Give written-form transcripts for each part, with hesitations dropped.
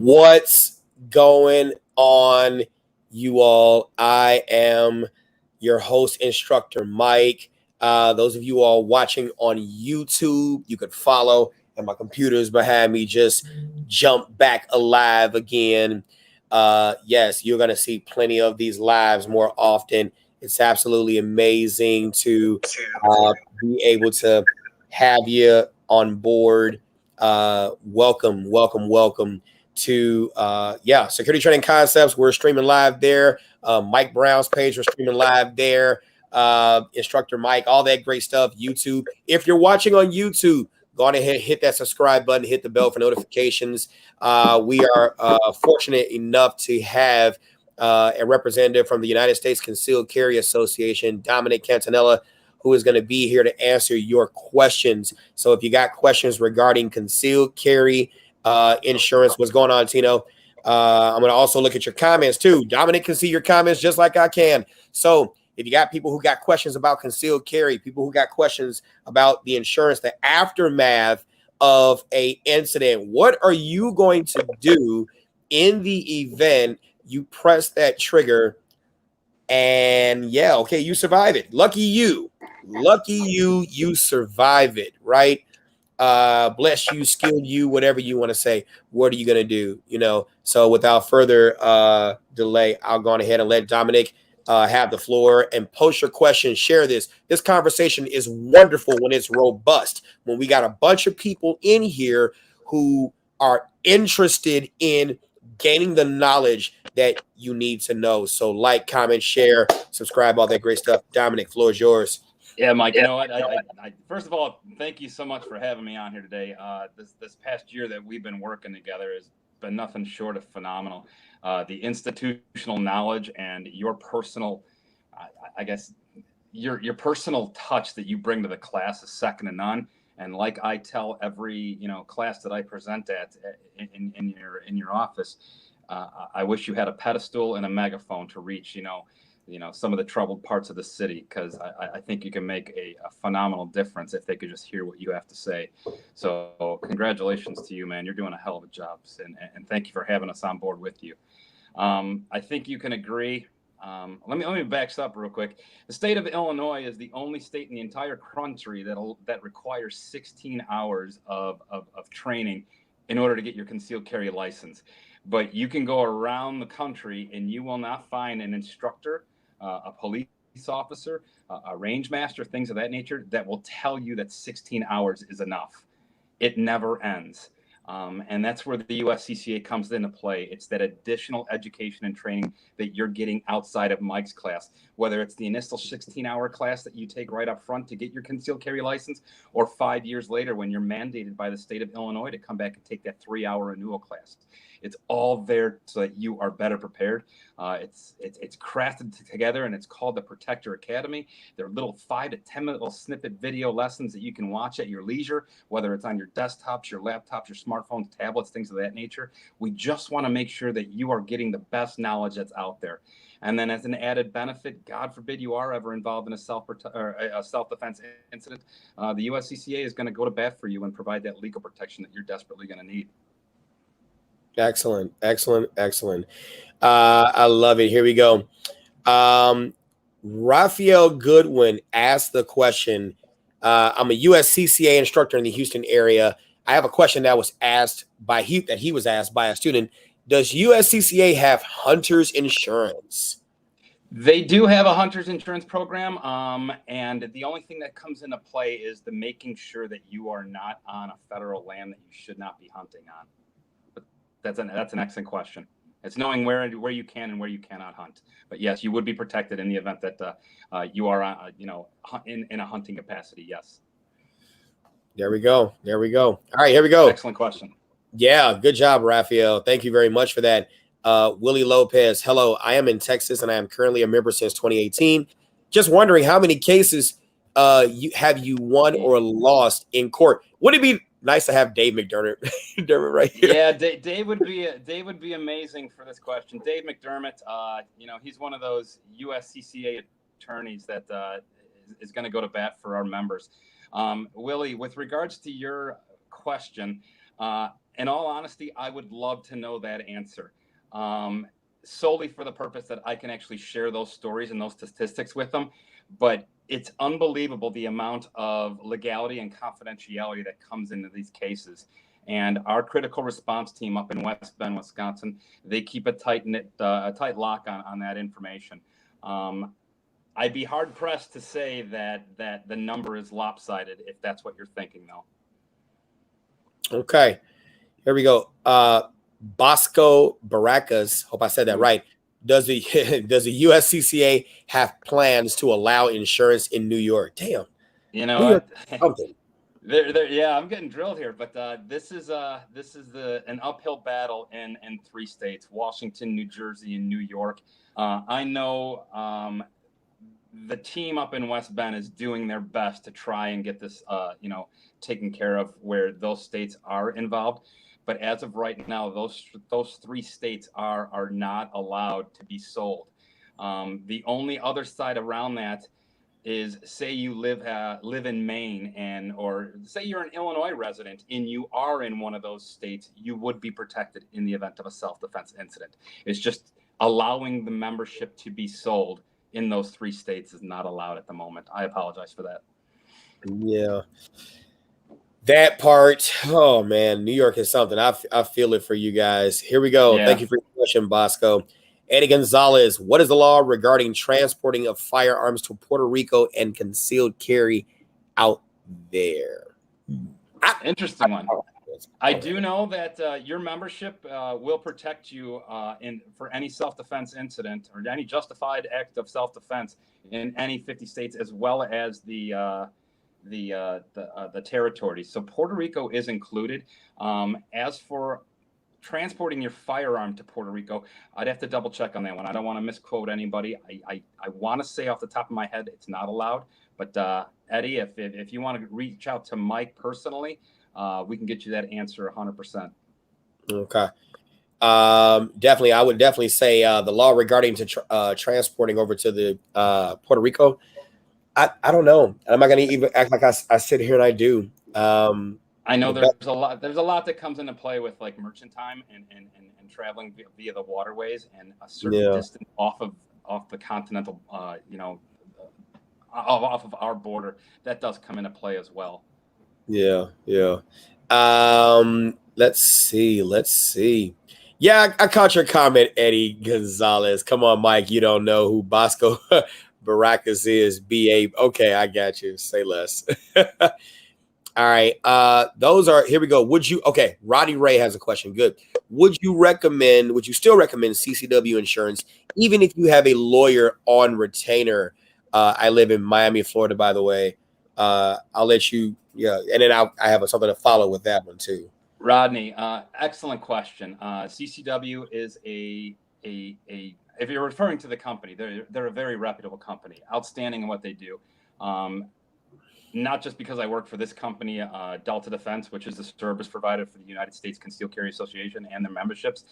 What's going on, you all? I am your host, Instructor Mike. Those of you all watching on YouTube, you could follow, and my computer is behind me. Just jump back alive again. Yes, you're going to see plenty of these lives more often. It's absolutely amazing to be able to have you on board. Welcome to Security Training Concepts. We're streaming live there. Mike Brown's page, we're streaming live there. Instructor Mike, all that great stuff. YouTube. If you're watching on YouTube, go on ahead, hit that subscribe button, hit the bell for notifications. We are fortunate enough to have a representative from the United States Concealed Carry Association, Dominic Cantanella, who is going to be here to answer your questions. So if you got questions regarding concealed carry insurance, what's going on, Tino? I'm going to also look at your comments too. Dominic can see your comments just like I can. So if you got people who got questions about concealed carry, people who got questions about the insurance, the aftermath of a incident, what are you going to do in the event you press that trigger and you survive it? Lucky you, you survive it, right? Bless you, skill you, whatever you want to say. What are you going to do? So without further delay, I'll go on ahead and let Dominic have the floor and post your questions. Share this. This conversation is wonderful when it's robust, when we got a bunch of people in here who are interested in gaining the knowledge that you need to know. So like, comment, share, subscribe, all that great stuff. Dominic, floor is yours. Yeah, Mike, you know what? I first of all, thank you so much for having me on here today. This past year that we've been working together has been nothing short of phenomenal. The institutional knowledge and your personal, I guess, your personal touch that you bring to the class is second to none. And like I tell every class that I present at in your office, I wish you had a pedestal and a megaphone to reach some of the troubled parts of the city, because I think you can make a phenomenal difference if they could just hear what you have to say. So congratulations to you, man. You're doing a hell of a job, and thank you for having us on board with you. I think you can agree. Let me back up real quick. The state of Illinois is the only state in the entire country that requires 16 hours of training in order to get your concealed carry license. But you can go around the country and you will not find an instructor, a police officer, a range master, things of that nature, that will tell you that 16 hours is enough. It never ends. And that's where the USCCA comes into play. It's that additional education and training that you're getting outside of Mike's class, whether it's the initial 16-hour class that you take right up front to get your concealed carry license, or 5 years later when you're mandated by the state of Illinois to come back and take that 3-hour renewal class. It's all there so that you are better prepared. It's crafted together, and it's called the Protector Academy. They're little 5 to 10 minute little snippet video lessons that you can watch at your leisure, whether it's on your desktops, your laptops, your smartphones, tablets, things of that nature. We just want to make sure that you are getting the best knowledge that's out there. And then as an added benefit, God forbid you are ever involved in a self-defense incident, the USCCA is going to go to bat for you and provide that legal protection that you're desperately going to need. Excellent. I love it. Here we go. Raphael Goodwin asked the question. I'm a USCCA instructor in the Houston area. I have a question that was asked that he was asked by a student. Does USCCA have hunter's insurance? They do have a hunter's insurance program, and the only thing that comes into play is the making sure that you are not on a federal land that you should not be hunting on. But that's an excellent question. It's knowing where you can and where you cannot hunt. But yes, you would be protected in the event that you are in a hunting capacity. Yes. There we go. All right, here we go. Excellent question. Yeah, good job, Raphael. Thank you very much for that. Willie Lopez, hello. I am in Texas and I am currently a member since 2018. Just wondering how many cases you won or lost in court? Would it be nice to have Dave McDermott right here? Yeah, Dave would be amazing for this question. Dave McDermott, he's one of those USCCA attorneys that is going to go to bat for our members. Willie, with regards to your question, in all honesty, I would love to know that answer. Solely for the purpose that I can actually share those stories and those statistics with them. But it's unbelievable the amount of legality and confidentiality that comes into these cases. And our critical response team up in West Bend, Wisconsin, they keep a tight lock on that information. I'd be hard pressed to say that the number is lopsided if that's what you're thinking, though. Okay, here we go. Bosco Baracas, hope I said that right. Does the USCCA have plans to allow insurance in New York? Damn, you know New York, something. Yeah, I'm getting drilled here, but this is an uphill battle in 3 states: Washington, New Jersey, and New York. I know the team up in West Bend is doing their best to try and get this taken care of where those states are involved. But as of right now, those 3 states are not allowed to be sold. The only other side around that is, say you live in Maine, or say you're an Illinois resident and you are in one of those states, you would be protected in the event of a self-defense incident. It's just allowing the membership to be sold in those 3 states is not allowed at the moment. I apologize for that. Yeah. That part, oh man, New York is something. I feel it for you guys. Here we go. Yeah. Thank you for your question, Bosco. Eddie Gonzalez, what is the law regarding transporting of firearms to Puerto Rico and concealed carry out there? Interesting one. I do know that your membership will protect you for any self-defense incident or any justified act of self-defense in any 50 states, as well as the territories. So Puerto Rico is included. As for transporting your firearm to Puerto Rico, I'd have to double check on that one. I don't want to misquote anybody. I want to say off the top of my head it's not allowed. But Eddie, if you want to reach out to Mike personally, we can get you that answer 100%. Okay. Definitely, I would definitely say the law regarding to transporting over to the Puerto Rico. I don't know. I'm not going to even act like I sit here and I do. I know there's a lot that comes into play with like merchant time and traveling via the waterways and a certain distance off the continental, off of our border. That does come into play as well. Yeah. Let's see. Yeah, I caught your comment, Eddie Gonzalez. Come on, Mike. You don't know who Bosco Baracas is. BA. Okay, I got you. Say less. All right. Here we go. Okay, Roddy Ray has a question. Good. Would you still recommend CCW insurance, even if you have a lawyer on retainer? I live in Miami, Florida, by the way. I'll let you, and then I have something to follow with that one too. Rodney, excellent question. CCW is if you're referring to the company, they're a very reputable company, outstanding in what they do. Not just because I work for this company, Delta Defense, which is the service provider for the United States Concealed Carry Association and their memberships.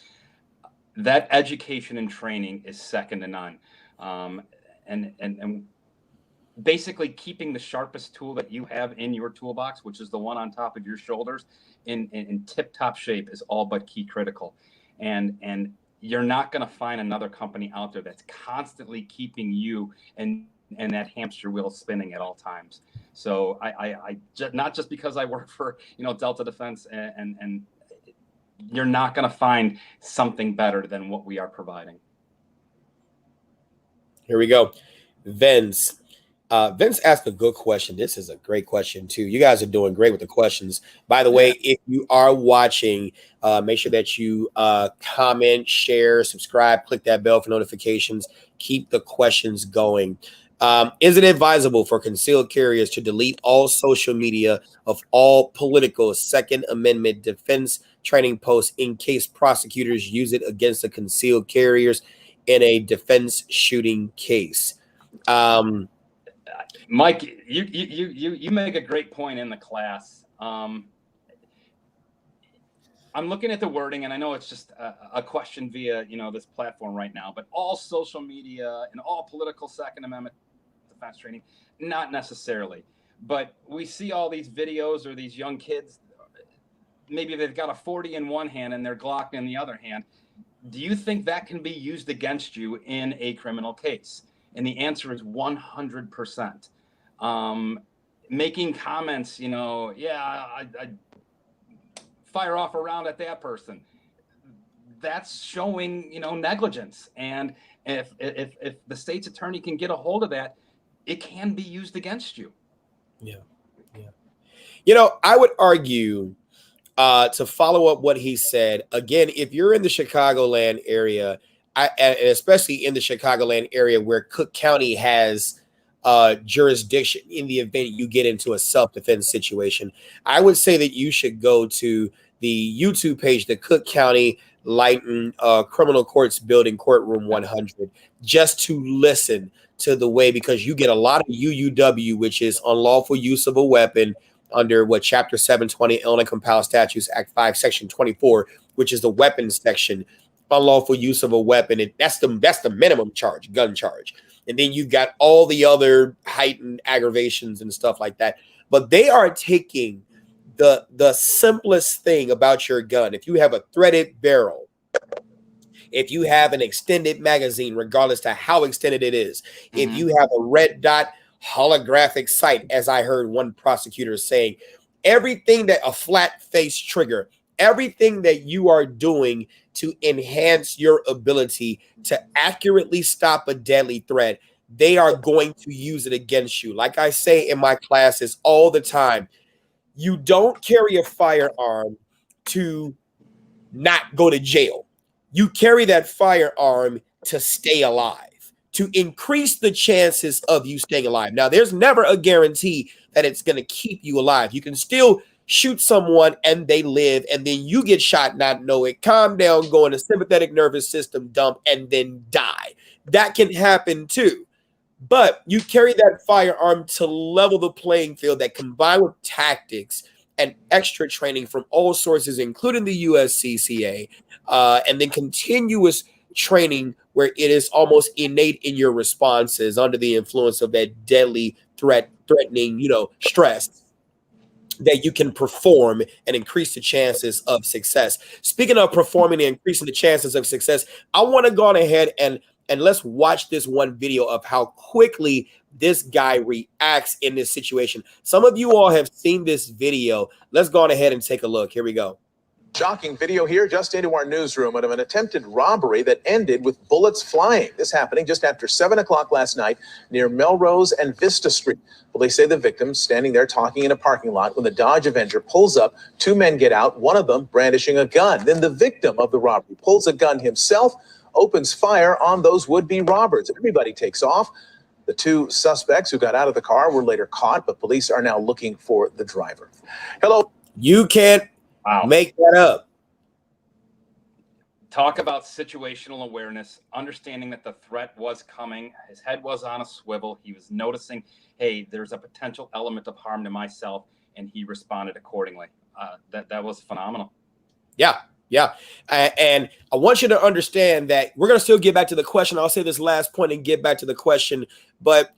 That education and training is second to none. And basically keeping the sharpest tool that you have in your toolbox, which is the one on top of your shoulders, in tip-top shape is all but key critical. And you're not going to find another company out there that's constantly keeping you and that hamster wheel spinning at all times. So I not just because I work for Delta Defense and you're not going to find something better than what we are providing. Here we go. Vince asked a good question. This is a great question too. You guys are doing great with the questions. By the way, if you are watching, make sure that you comment, share, subscribe, click that bell for notifications. Keep the questions going. Is it advisable for concealed carriers to delete all social media of all political Second Amendment defense training posts in case prosecutors use it against the concealed carriers in a defense shooting case? Mike, you make a great point in the class. I'm looking at the wording, and I know it's just a question via this platform right now, but all social media and all political Second Amendment defense training, not necessarily. But we see all these videos or these young kids maybe they've got a 40 in one hand and their Glock in the other hand. Do you think that can be used against you in a criminal case? And the answer is 100%. Making comments, I fire off a round at that person. That's showing, negligence. And if the state's attorney can get a hold of that, it can be used against you. Yeah. I would argue, to follow up what he said, again, if you're in the Chicagoland area, and especially in the Chicagoland area where Cook County has jurisdiction in the event you get into a self-defense situation, I would say that you should go to the YouTube page, the Cook County Lighton Criminal Courts Building Courtroom 100, just to listen to the way, because you get a lot of UUW, which is unlawful use of a weapon under Chapter 720 Illinois Compiled Statutes Act 5, Section 24, which is the weapons section, unlawful use of a weapon. And that's the minimum charge, gun charge. And then you've got all the other heightened aggravations and stuff like that. But they are taking the simplest thing about your gun. If you have a threaded barrel, if you have an extended magazine, regardless to how extended it is, if you have a red dot holographic sight, as I heard one prosecutor saying, everything that a flat face trigger, everything that you are doing to enhance your ability to accurately stop a deadly threat, they are going to use it against you. Like I say in my classes all the time, you don't carry a firearm to not go to jail. You carry that firearm to stay alive, to increase the chances of you staying alive. Now, there's never a guarantee that it's going to keep you alive. You can still shoot someone and they live, and then you get shot, not know it, calm down, go in a sympathetic nervous system dump, and then die. That can happen too. But you carry that firearm to level the playing field, that combined with tactics and extra training from all sources, including the USCCA, and then continuous training where it is almost innate in your responses under the influence of that deadly threatening, stress, that you can perform and increase the chances of success. Speaking of performing and increasing the chances of success, I want to go on ahead and let's watch this one video of how quickly this guy reacts in this situation. Some of you all have seen this video. Let's go on ahead and take a look. Here we go. Shocking video here just into our newsroom of an attempted robbery that ended with bullets flying. This happening just after 7 o'clock last night near Melrose and Vista Street. Police say the victim standing there talking in a parking lot when the Dodge Avenger pulls up. Two men get out, one of them brandishing a gun. Then the victim of the robbery pulls a gun himself, opens fire on those would-be robbers. Everybody takes off. The two suspects who got out of the car were later caught, but police are now looking for the driver. Hello. You can't make that up. Talk about situational awareness, understanding that the threat was coming. His head was on a swivel. He was noticing, hey, there's a potential element of harm to myself, and he responded accordingly. That was phenomenal. Yeah. And I want you to understand that we're going to still get back to the question. I'll say this last point and get back to the question, but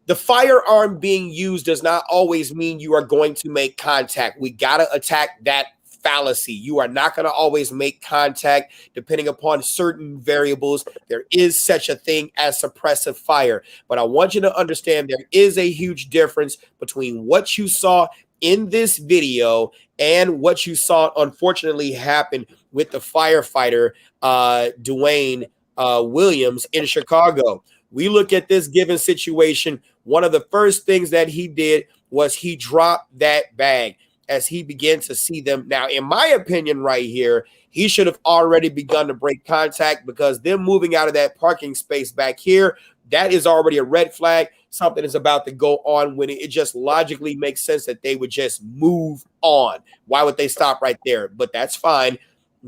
the firearm being used does not always mean you are going to make contact. We got to attack that fallacy. You are not going to always make contact depending upon certain variables. There is such a thing as suppressive fire, but I want you to understand there is a huge difference between what you saw in this video and what you saw unfortunately happen with the firefighter Dwayne Williams in Chicago. We look at this given situation. One of the first things that he did was he dropped that bag as he began to see them. Now, in my opinion right here, he should have already begun to break contact, because them moving out of that parking space back here, that is already a red flag. Something is about to go on when it just logically makes sense that they would just move on. Why would they stop right there? But that's fine.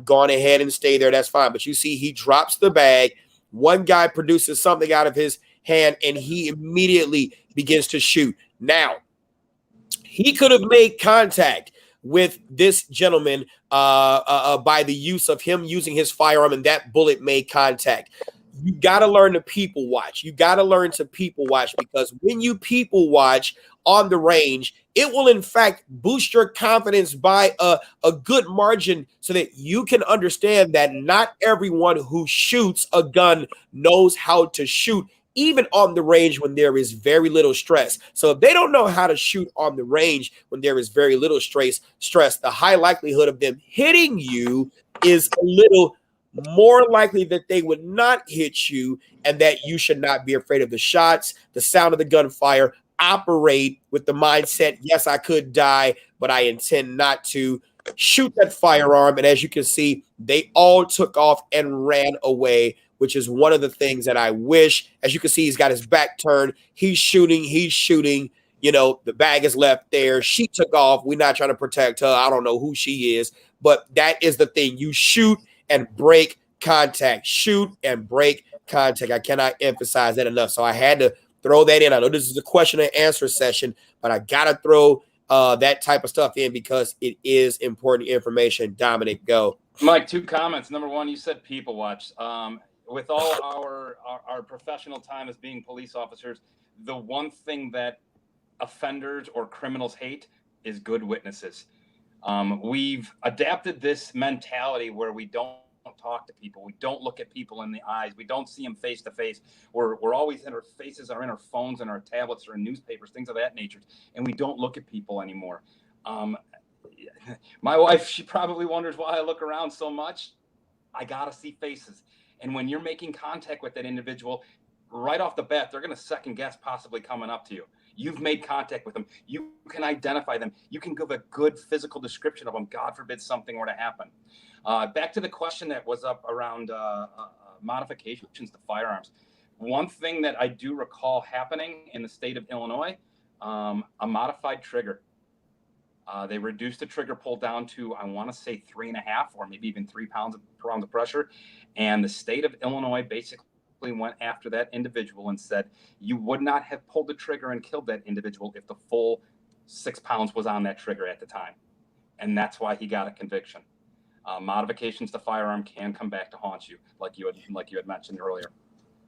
Go on ahead and stay there. That's fine. But you see, he drops the bag. One guy produces something out of his hand, and he immediately begins to shoot. Now, he could have made contact with this gentleman by the use of him using his firearm, and that bullet made contact. you got to learn to people watch. You got to learn to people watch, because when you people watch on the range, it will in fact boost your confidence by a good margin, so that you can understand that not everyone who shoots a gun knows how to shoot, even on the range when there is very little stress. So if they don't know how to shoot on the range when there is very little stress, the high likelihood of them hitting you is a little more likely that they would not hit you, and that you should not be afraid of the shots, the sound of the gunfire. Operate with the mindset, yes, I could die, but I intend not to. Shoot that firearm. And as you can see, they all took off and ran away, which is one of the things that I wish. As you can see, he's got his back turned. He's shooting. You know, the bag is left there. She took off. We're not trying to protect her. I don't know who she is, but that is the thing. You shoot and break contact. Shoot and break contact. I cannot emphasize that enough. So I had to throw that in. I know this is a question and answer session, but I got to throw that type of stuff in because it is important information. Dominic, go. Mike, 2 comments. Number 1, you said people watch. With all our professional time as being police officers, the one thing that offenders or criminals hate is good witnesses. We've adapted this mentality where we don't talk to people. We don't look at people in the eyes. We don't see them face to face. We're always in our faces, or in our phones and our tablets or in newspapers, things of that nature. And we don't look at people anymore. My wife, she probably wonders why I look around so much. I got to see faces. And when you're making contact with that individual, right off the bat, they're going to second guess possibly coming up to you. You've made contact with them. You can identify them. You can give a good physical description of them. God forbid something were to happen. Back to the question that was up around modifications to firearms. One thing that I do recall happening in the state of Illinois, a modified trigger. They reduced the trigger pull down to, I want to say 3.5 or maybe even 3 pounds per pound of pressure. And the state of Illinois basically went after that individual and said, you would not have pulled the trigger and killed that individual if the full 6 pounds was on that trigger at the time. And that's why he got a conviction. Modifications to firearm can come back to haunt you, like you had mentioned earlier.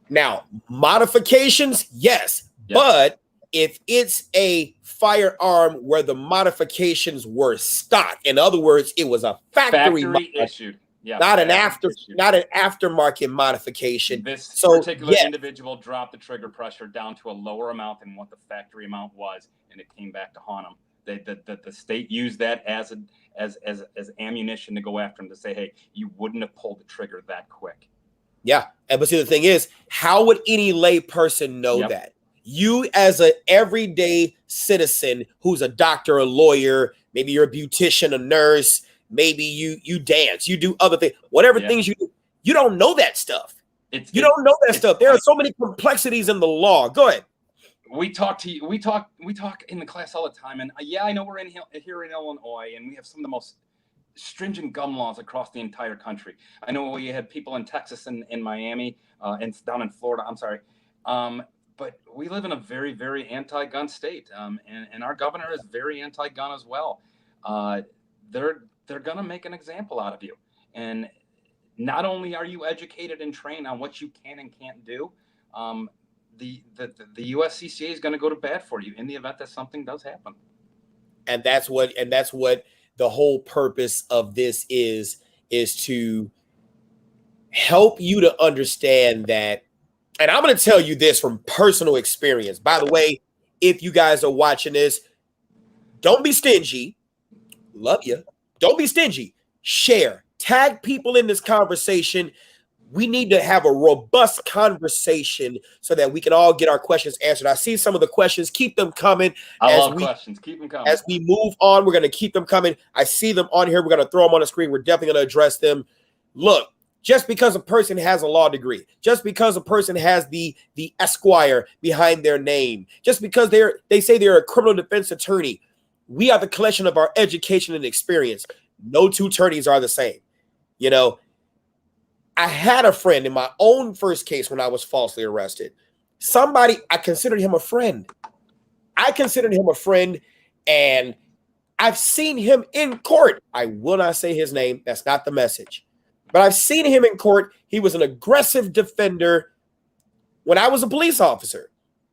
Now, modifications, yes, but if it's a firearm where the modifications were stock, in other words, it was a factory issued, not an aftermarket modification. This particular individual dropped the trigger pressure down to a lower amount than what the factory amount was, and it came back to haunt him. The state used that as ammunition to go after him, to say, hey, you wouldn't have pulled the trigger that quick. Yeah, but see, the thing is, how would any lay person know that? You, as an everyday citizen who's a doctor, a lawyer, maybe you're a beautician, a nurse, maybe you dance, you do other things, whatever things you do, you don't know that stuff. You don't know that stuff. There are so many complexities in the law. Go ahead. We talk in the class all the time, and I know we're here in Illinois, and we have some of the most stringent gun laws across the entire country. I know we had people in Texas and in Miami, and down in Florida. I'm sorry, but we live in a very, very anti-gun state, and our governor is very anti-gun as well. They're gonna make an example out of you, and not only are you educated and trained on what you can and can't do, the USCCA is going to go to bat for you in the event that something does happen. And that's what the whole purpose of this is to help you to understand that. And I'm going to tell you this from personal experience. By the way, if you guys are watching this, don't be stingy. Love you. Don't be stingy. Share. Tag people in this conversation. We need to have a robust conversation so that we can all get our questions answered. I see some of the questions. Keep them coming. I love questions. Keep them coming. As we move on, we're going to keep them coming. I see them on here. We're going to throw them on the screen. We're definitely going to address them. Look, just because a person has a law degree, just because a person has the Esquire behind their name, just because they say they're a criminal defense attorney, we are the collection of our education and experience. No two attorneys are the same. You know, I had a friend in my own first case when I was falsely arrested. I considered him a friend. And I've seen him in court. I will not say his name. That's not the message. But I've seen him in court. He was an aggressive defender when I was a police officer.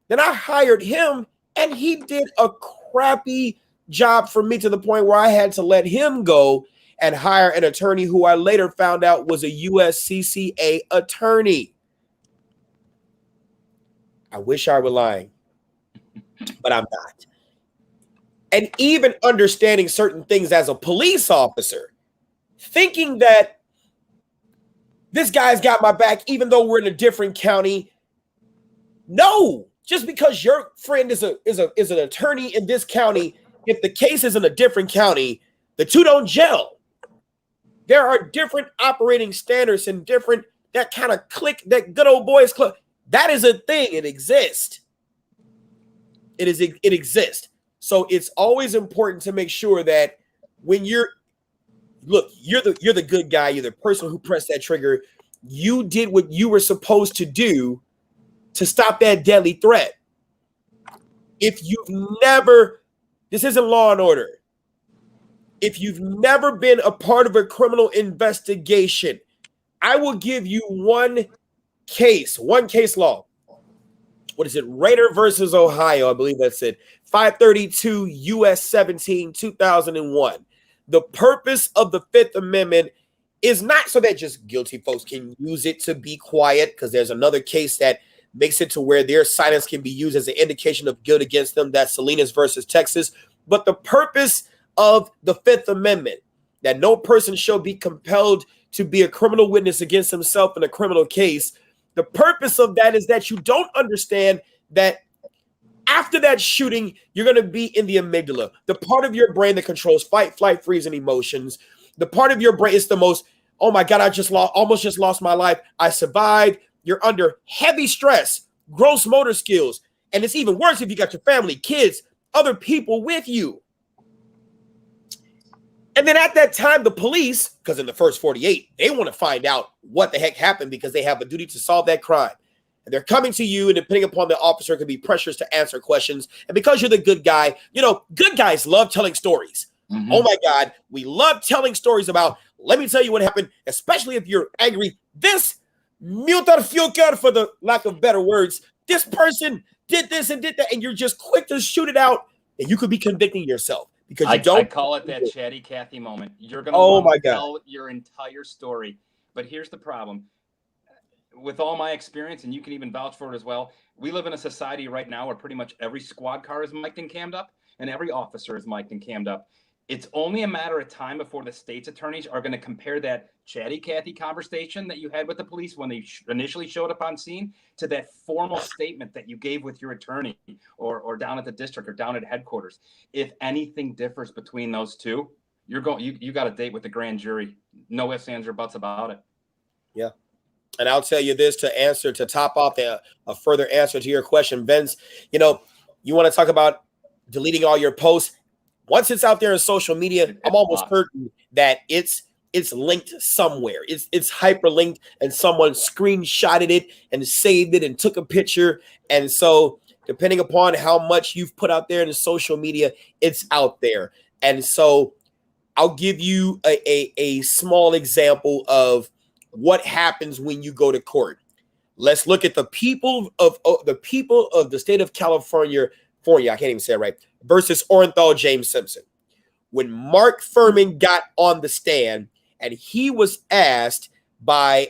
Then I hired him, and he did a crappy job for me to the point where I had to let him go and hire an attorney who I later found out was a USCCA attorney. I wish I were lying, but I'm not. And even understanding certain things as a police officer, thinking that this guy's got my back, even though we're in a different county. No, just because your friend is an attorney in this county, if the case is in a different county, the two don't gel. There are different operating standards and different, that kind of click, that good old boys club. That is a thing. It exists. It exists. So it's always important to make sure that when you're the good guy, you're the person who pressed that trigger. You did what you were supposed to do to stop that deadly threat. If you've never, this isn't Law and Order. If you've never been a part of a criminal investigation, I will give you one case law. What is it? Rader versus Ohio, I believe that's it. 532 U.S. 17, 2001. The purpose of the Fifth Amendment is not so that just guilty folks can use it to be quiet, because there's another case that makes it to where their silence can be used as an indication of guilt against them. That's Salinas versus Texas. But the purpose of the Fifth Amendment, that no person shall be compelled to be a criminal witness against himself in a criminal case. The purpose of that is that you don't understand that after that shooting, you're going to be in the amygdala, the part of your brain that controls fight, flight, freeze, and emotions. The part of your brain is the most, oh my God, I almost just lost my life. I survived. You're under heavy stress, gross motor skills. And it's even worse if you got your family, kids, other people with you. And then at that time, the police, because in the first 48, they want to find out what the heck happened because they have a duty to solve that crime. And they're coming to you, and depending upon the officer, could be pressures to answer questions. And because you're the good guy, good guys love telling stories. Mm-hmm. Oh my God, we love telling stories about, let me tell you what happened, especially if you're angry. This mutar, for the lack of better words, this person did this and did that, and you're just quick to shoot it out, and you could be convicting yourself. Because I call it that Chatty Cathy moment. You're going to tell your entire story. But here's the problem. With all my experience, and you can even vouch for it as well, we live in a society right now where pretty much every squad car is mic'd and cammed up, and every officer is mic'd and cammed up. It's only a matter of time before the state's attorneys are going to compare that Chatty Cathy conversation that you had with the police when they initially showed up on scene to that formal statement that you gave with your attorney or down at the district or down at headquarters. If anything differs between those two, you got a date with the grand jury. No ifs, ands, or buts about it. Yeah. And I'll tell you this to top off a further answer to your question, Vince. You want to talk about deleting all your posts. Once it's out there in social media, I'm almost certain that it's linked somewhere. It's hyperlinked, and someone screenshotted it and saved it and took a picture. And so depending upon how much you've put out there in the social media, it's out there. And so I'll give you a small example of what happens when you go to court. Let's look at the people of the state of California. I can't even say it right. Versus Orenthal James Simpson. When Mark Furman got on the stand and he was asked by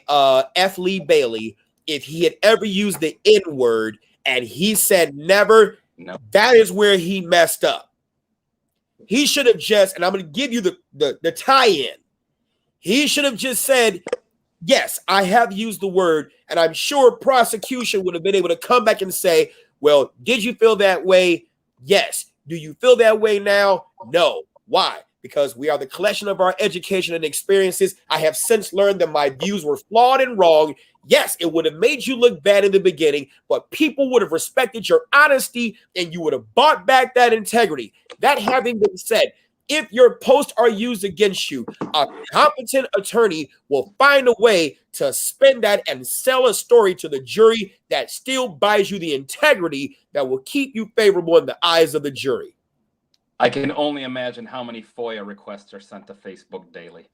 F. Lee Bailey if he had ever used the N-word, and he said never, no. That is where he messed up. He should have just, and I'm going to give you the tie-in. He should have just said, yes, I have used the word, and I'm sure prosecution would have been able to come back and say, well, did you feel that way? Yes. Do you feel that way now? No. Why? Because we are the collection of our education and experiences. I have since learned that my views were flawed and wrong. Yes, it would have made you look bad in the beginning, but people would have respected your honesty and you would have bought back that integrity. That having been said, if your posts are used against you, a competent attorney will find a way to spin that and sell a story to the jury that still buys you the integrity that will keep you favorable in the eyes of the jury. I can only imagine how many FOIA requests are sent to Facebook daily.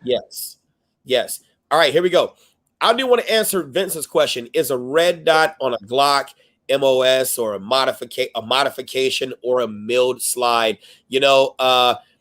Yes. Yes. All right, here we go. I do want to answer Vincent's question. Is a red dot on a Glock MOS or a modification or a milled slide?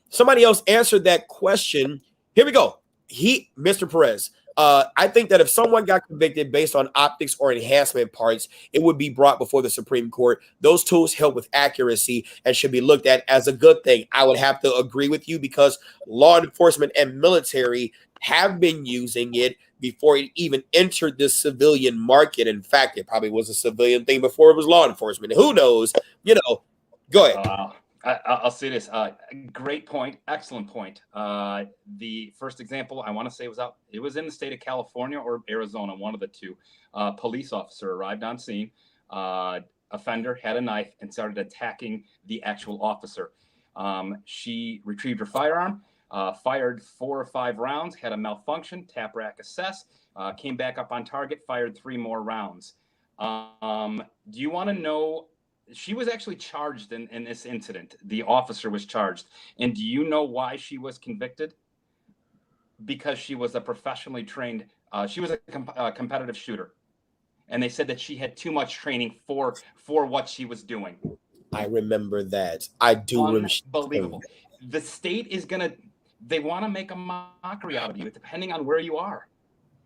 Somebody else answered that question. Here we go. Mr. Perez. I think that if someone got convicted based on optics or enhancement parts, it would be brought before the Supreme Court. Those tools help with accuracy and should be looked at as a good thing. I would have to agree with you because law enforcement and military have been using it before it even entered the civilian market. In fact, it probably was a civilian thing before it was law enforcement. Who knows? Go ahead. I'll say this. Great point. Excellent point. The first example I want to say it was in the state of California or Arizona, one of the two. Police officer arrived on scene. Offender had a knife and started attacking the actual officer. She retrieved her firearm, fired 4 or 5 rounds, had a malfunction, tap rack assess, came back up on target, fired 3 more rounds. Do you want to know? She was actually charged in this incident. The officer was charged. And do you know why she was convicted? Because she was a professionally trained, she was a competitive shooter. And they said that she had too much training for what she was doing. I remember that. I do remember. Unbelievable. The state they want to make a mockery out of you, depending on where you are.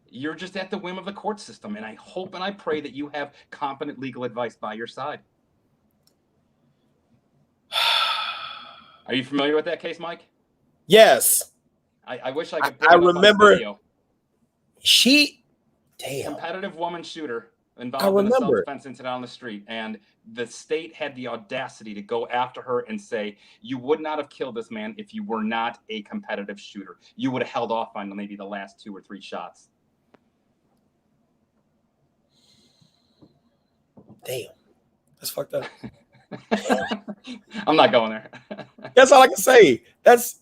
You're just at the whim of the court system. And I hope and I pray that you have competent legal advice by your side. Are you familiar with that case, Mike? Yes. I wish I could. I remember. Video. Damn. Competitive woman shooter involved in a self-defense incident on the street, and the state had the audacity to go after her and say, "You would not have killed this man if you were not a competitive shooter. You would have held off on maybe the last 2 or 3 shots." Damn, that's fucked up. I'm not going there. That's all I can say. That's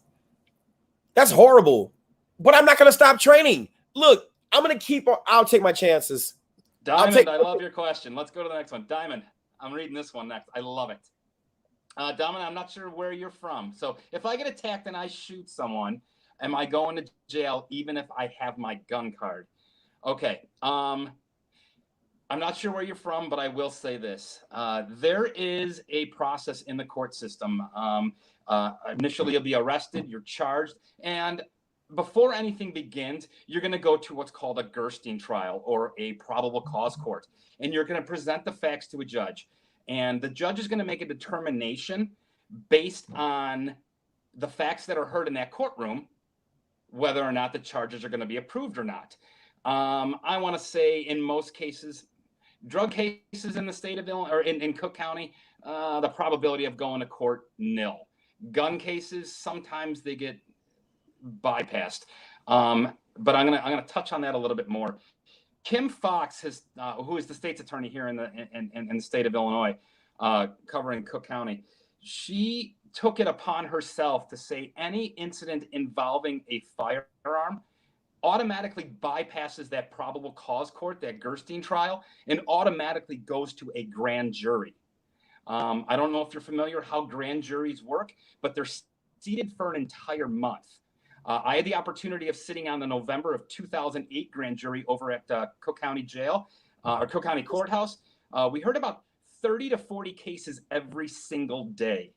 horrible. But I'm not going to stop training. Look, I'm going to keep on. I'll take my chances. Diamond, I love your question. Let's go to the next one. Diamond, I'm reading this one next. I love it. Diamond, I'm not sure where you're from. So if I get attacked and I shoot someone, am I going to jail even if I have my gun card? Okay. I'm not sure where you're from, but I will say this. There is a process in the court system. Initially, you'll be arrested, you're charged, and before anything begins, you're going to go to what's called a Gerstein trial or a probable cause court, and you're going to present the facts to a judge. And the judge is going to make a determination based on the facts that are heard in that courtroom, whether or not the charges are going to be approved or not. I want to say in most cases, drug cases in the state of Illinois or in Cook County, the probability of going to court, nil. Gun cases, sometimes they get bypassed. But I'm gonna touch on that a little bit more. Kim Fox who is the state's attorney here in the state of Illinois, covering Cook County. She took it upon herself to say any incident involving a firearm automatically bypasses that probable cause court, that Gerstein trial, and automatically goes to a grand jury. I don't know if you're familiar how grand juries work, but they're seated for an entire month. I had the opportunity of sitting on the November of 2008 grand jury over at Cook County Jail, or Cook County Courthouse. We heard about 30 to 40 cases every single day.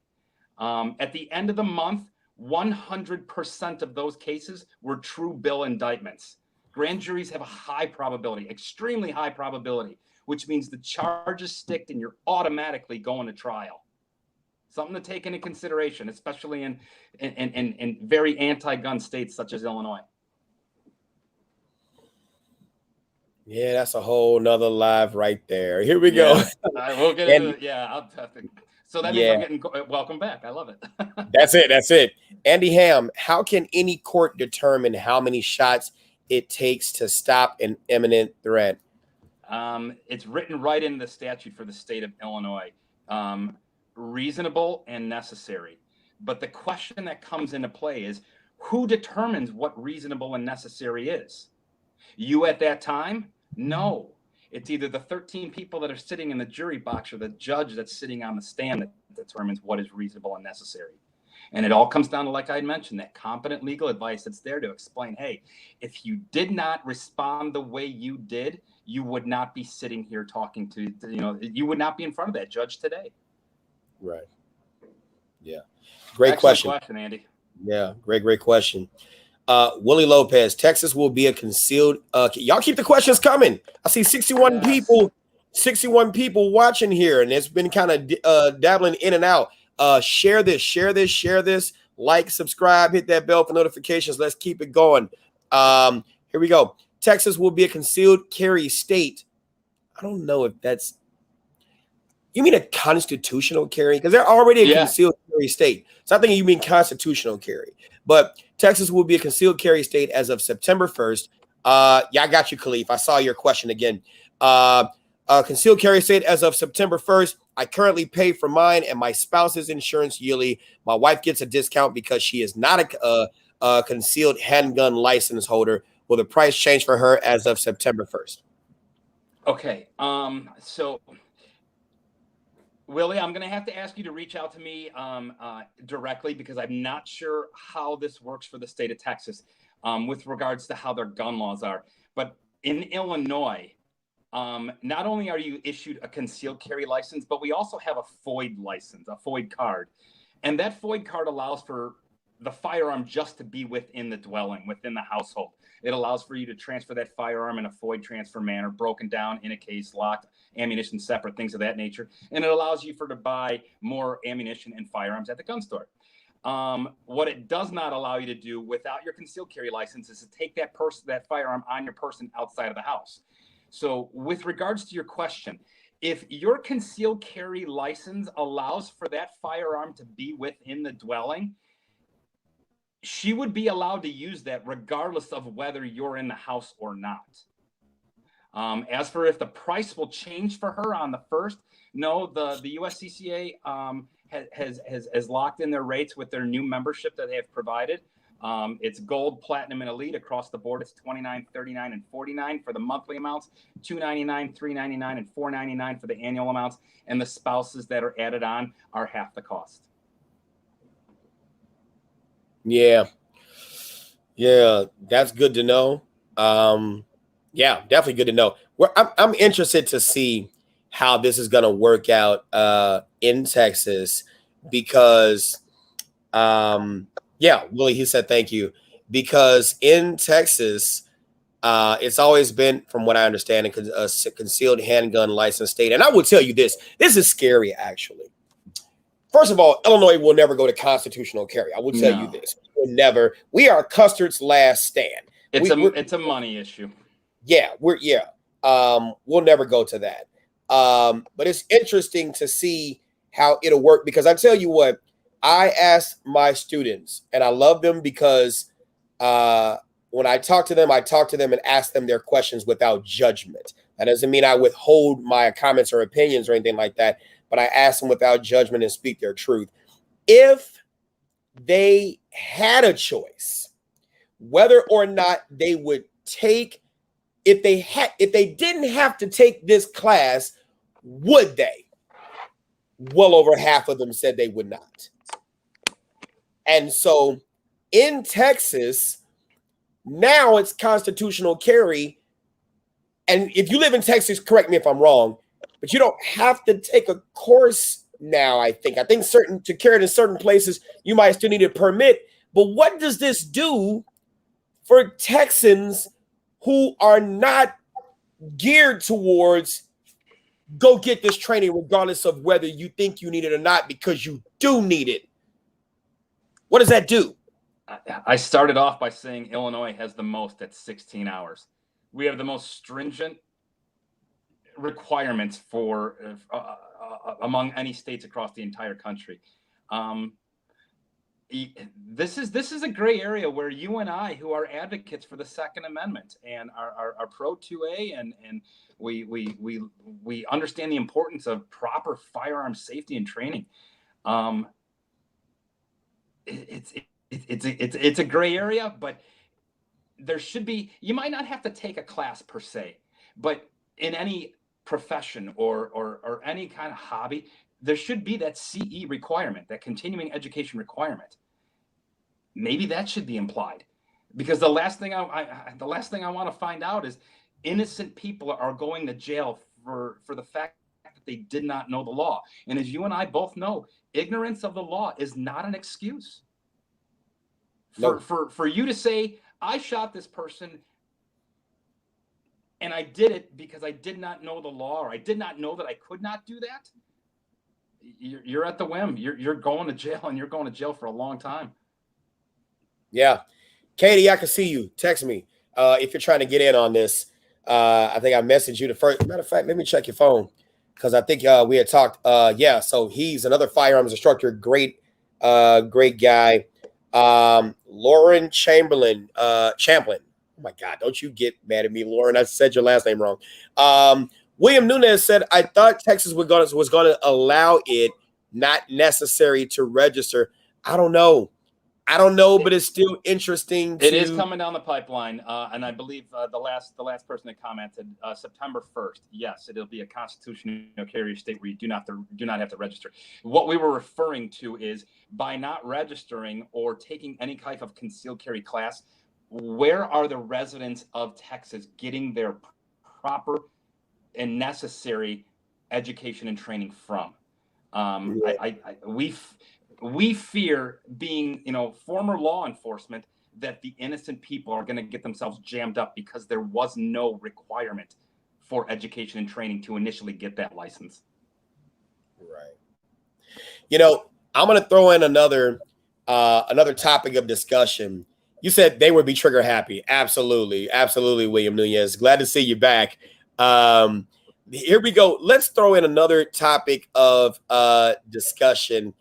At the end of the month, 100% of those cases were true bill indictments. Grand juries have a high probability, extremely high probability, which means the charges stick and you're automatically going to trial. Something to take into consideration, especially in very anti-gun states such as Illinois. Yeah, that's a whole nother live right there. Here we go. We'll get into it. Yeah, I'll have to. So that means I'm getting welcome back. I love it. That's it. Andy Ham, how can any court determine how many shots it takes to stop an imminent threat? It's written right in the statute for the state of Illinois. Reasonable and necessary. But the question that comes into play is, who determines what reasonable and necessary is? You at that time? No. It's either the 13 people that are sitting in the jury box or the judge that's sitting on the stand that determines what is reasonable and necessary. And it all comes down to, like I mentioned, that competent legal advice that's there to explain, hey, if you did not respond the way you did, you would not be sitting here talking to you would not be in front of that judge today. Right. Yeah. Great Excellent question, Andy. Yeah. Great question. Willie Lopez, Texas will be a concealed. Y'all keep the questions coming. I see 61 people, 61 people watching here, and it's been kind of dabbling in and out. Share this. Like, subscribe, hit that bell for notifications. Let's keep it going. Here we go. Texas will be a concealed carry state. I don't know if that's. You mean a constitutional carry? Because they're already a concealed carry state. So I think you mean constitutional carry. But Texas will be a concealed carry state as of September 1st. Yeah, I got you, Khalif. I saw your question again. Concealed carry state as of September 1st. I currently pay for mine and my spouse's insurance yearly. My wife gets a discount because she is not a concealed handgun license holder. Will the price change for her as of September 1st? Okay. So Willie, I'm going to have to ask you to reach out to me directly, because I'm not sure how this works for the state of Texas with regards to how their gun laws are. But in Illinois, not only are you issued a concealed carry license, but we also have a FOID license, a FOID card. And that FOID card allows for the firearm just to be within the dwelling, within the household. It allows for you to transfer that firearm in a FOID transfer manner, broken down in a case, locked, ammunition separate, things of that nature. And it allows you to buy more ammunition and firearms at the gun store. What it does not allow you to do without your concealed carry license is to take that firearm on your person outside of the house. So with regards to your question, if your concealed carry license allows for that firearm to be within the dwelling, she would be allowed to use that regardless of whether you're in the house or not. As for if the price will change for her on the first, no, the USCCA has locked in their rates with their new membership that they have provided. It's gold, platinum, and elite across the board. It's $29, $39, and $49 for the monthly amounts, $299, $399, and $499 for the annual amounts. And the spouses that are added on are half the cost. Yeah, that's good to know. Yeah, definitely good to know. I'm interested to see how this is going to work out in Texas, because, Willie, he said thank you, because in Texas, it's always been, from what I understand, a concealed handgun license state. And I will tell you this is scary, actually. First of all, Illinois will never go to constitutional carry. I will tell you this. We'll never. We are Custard's last stand. It's a money issue. Yeah, we'll never go to that. But it's interesting to see how it'll work, because I tell you what, I ask my students, and I love them because when I talk to them and ask them their questions without judgment. That doesn't mean I withhold my comments or opinions or anything like that, but I ask them without judgment and speak their truth. If they had a choice, whether or not they would take, if they didn't have to take this class, would they? Well over half of them said they would not. And so in Texas, now it's constitutional carry. And if you live in Texas, correct me if I'm wrong, but you don't have to take a course now, I think. To carry it in certain places, you might still need a permit. But what does this do for Texans who are not geared towards go get this training regardless of whether you think you need it or not, because you do need it? What does that do? I started off by saying Illinois has the most at 16 hours. We have the most stringent requirements for among any states across the entire country. This is a gray area where you and I, who are advocates for the Second Amendment and are pro 2A, and we understand the importance of proper firearm safety and training. It's a gray area, but there should be. You might not have to take a class per se, but in any profession or any kind of hobby, there should be that CE requirement, that continuing education requirement. Maybe that should be implied, because the last thing I want to find out is innocent people are going to jail for the fact that they did not know the law. And as you and I both know, ignorance of the law is not an excuse. For you to say, I shot this person and I did it because I did not know the law, or I did not know that I could not do that, you're at the whim. You're going to jail, and you're going to jail for a long time. Yeah. Katie, I can see you. Text me if you're trying to get in on this. I think I messaged you the first. Matter of fact, let me check your phone, because I think we had talked. Yeah, so he's another firearms instructor. Great guy. Lauren Champlin. Oh my God, don't you get mad at me, Lauren. I said your last name wrong. William Nunez said, I thought Texas was going to allow it, not necessary to register. I don't know, but it's still interesting. It is coming down the pipeline, and I believe the last person that commented, September 1st. Yes, it'll be a constitutional carry state where you do not have to register. What we were referring to is, by not registering or taking any type of concealed carry class, where are the residents of Texas getting their proper and necessary education and training from? We fear, being, former law enforcement, that the innocent people are going to get themselves jammed up because there was no requirement for education and training to initially get that license. Right. I'm going to throw in another topic of discussion. You said they would be trigger happy. Absolutely. Absolutely, William Nunez. Glad to see you back. Here we go. Let's throw in another topic of discussion,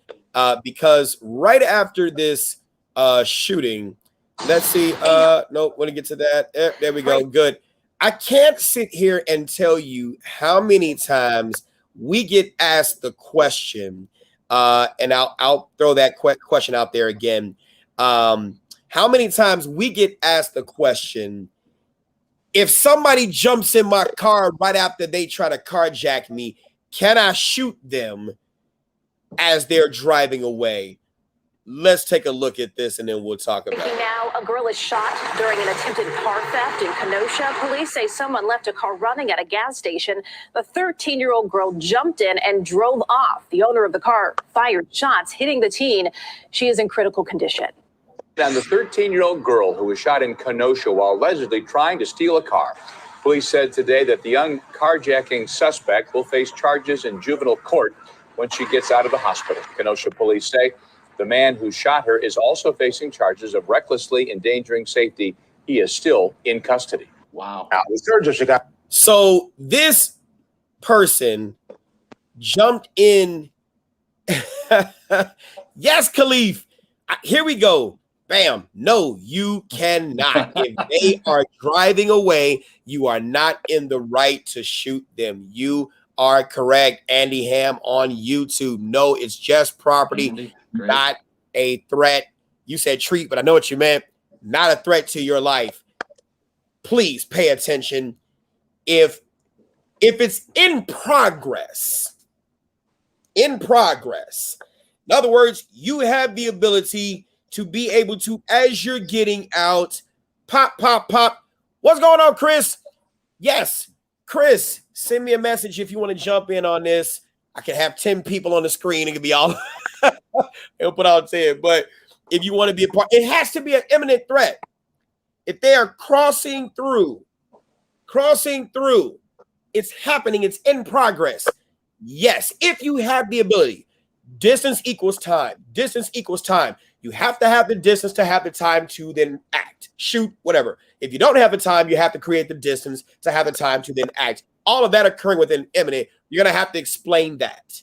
because right after this shooting, let's see. No, want to get to that. There we go. Good. I can't sit here and tell you how many times we get asked the question, and I'll throw that question out there again. How many times we get asked the question, if somebody jumps in my car right after they try to carjack me, can I shoot them as they're driving away? Let's take a look at this, and then we'll talk about it. Now, a girl is shot during an attempted car theft in Kenosha. Police say someone left a car running at a gas station. The 13-year-old girl jumped in and drove off. The owner of the car fired shots, hitting the teen. She is in critical condition. And the 13-year-old girl who was shot in Kenosha while allegedly trying to steal a car. Police said today that the young carjacking suspect will face charges in juvenile court when she gets out of the hospital. Kenosha police say the man who shot her is also facing charges of recklessly endangering safety. He is still in custody. Wow. So this person jumped in. Yes, Khalif. Here we go. Bam. No, you cannot. If they are driving away, you are not in the right to shoot them. You are correct. Andy Ham on YouTube. No, it's just property, not a threat. You said treat, but I know what you meant. Not a threat to your life. Please pay attention. If it's in progress, in other words, you have the ability to be able to, as you're getting out, pop. What's going on, Chris? Yes, Chris, send me a message if you want to jump in on this. I can have 10 people on the screen. It could be all it'll put out 10. But if you want to be a part, it has to be an imminent threat. If they are crossing through, it's happening. It's in progress. Yes, if you have the ability. Distance equals time. You have to have the distance to have the time to then act, shoot, whatever. If you don't have the time, you have to create the distance to have the time to then act. All of that occurring within imminent, you're going to have to explain that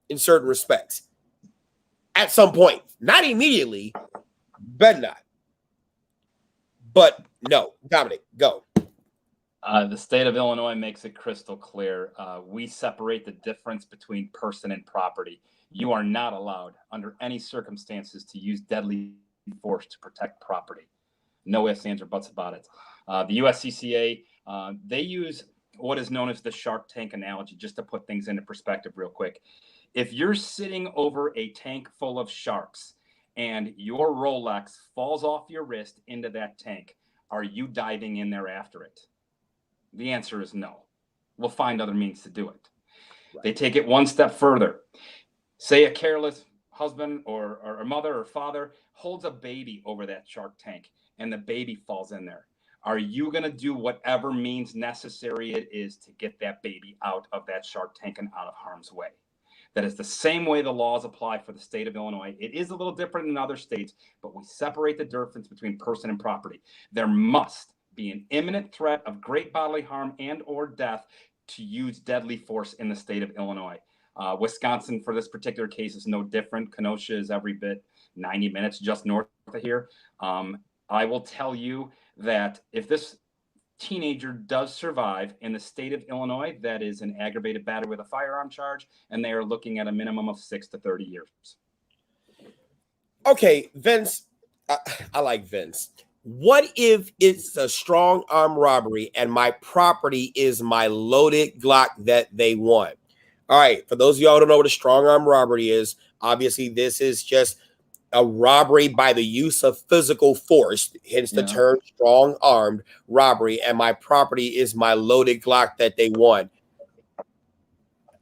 in certain respects at some point. Not immediately, but not. But no, Dominic, go. The state of Illinois makes it crystal clear. We separate the difference between person and property. You are not allowed under any circumstances to use deadly force to protect property. No ifs, ands, or buts about it. The USCCA, they use what is known as the Shark Tank analogy, just to put things into perspective real quick. If you're sitting over a tank full of sharks and your Rolex falls off your wrist into that tank, are you diving in there after it? The answer is no. We'll find other means to do it. Right. They take it one step further. Say a careless husband or a mother or father holds a baby over that shark tank and the baby falls in there. Are you going to do whatever means necessary it is to get that baby out of that shark tank and out of harm's way? That is the same way the laws apply for the state of Illinois. It is a little different in other states, but we separate the difference between person and property. There must be an imminent threat of great bodily harm and or death to use deadly force in the state of Illinois. Wisconsin, for this particular case, is no different. Kenosha is every bit 90 minutes just north of here. I will tell you that if this teenager does survive in the state of Illinois, that is an aggravated battery with a firearm charge, and they are looking at a minimum of 6 to 30 years. Okay, Vince, I like Vince. What if it's a strong arm robbery and my property is my loaded Glock that they want? All right, for those of y'all who don't know what a strong arm robbery is, obviously this is just a robbery by the use of physical force, hence the term strong armed robbery, and my property is my loaded Glock that they want.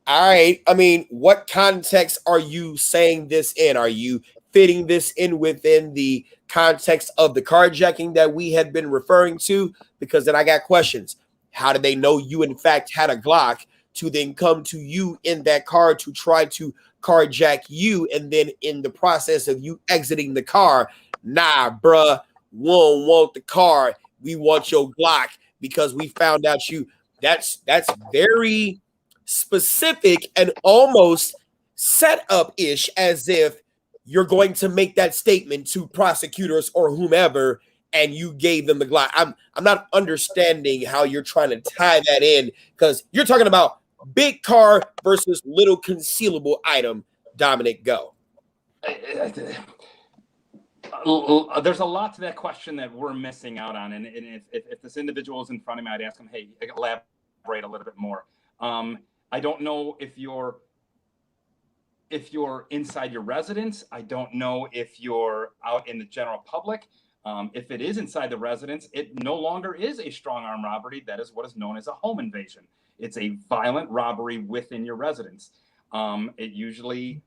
All right, I mean, what context are you saying this in? Are you fitting this in within the context of the carjacking that we had been referring to? Because then I got questions. How did they know you in fact had a Glock to then come to you in that car to try to carjack you, and then in the process of you exiting the car, nah, bruh, we don't want the car, we want your Glock because we found out you. That's very specific and almost set up-ish, as if you're going to make that statement to prosecutors or whomever, and you gave them the Glock. I'm not understanding how you're trying to tie that in, because you're talking about big car versus little concealable item. Dominic, go. There's a lot to that question that we're missing out on. And if this individual is in front of me, I'd ask him, hey, elaborate a little bit more. I don't know if you're inside your residence. I don't know if you're out in the general public. If it is inside the residence, it no longer is a strong arm robbery. That is what is known as a home invasion. It's a violent robbery within your residence. It usually,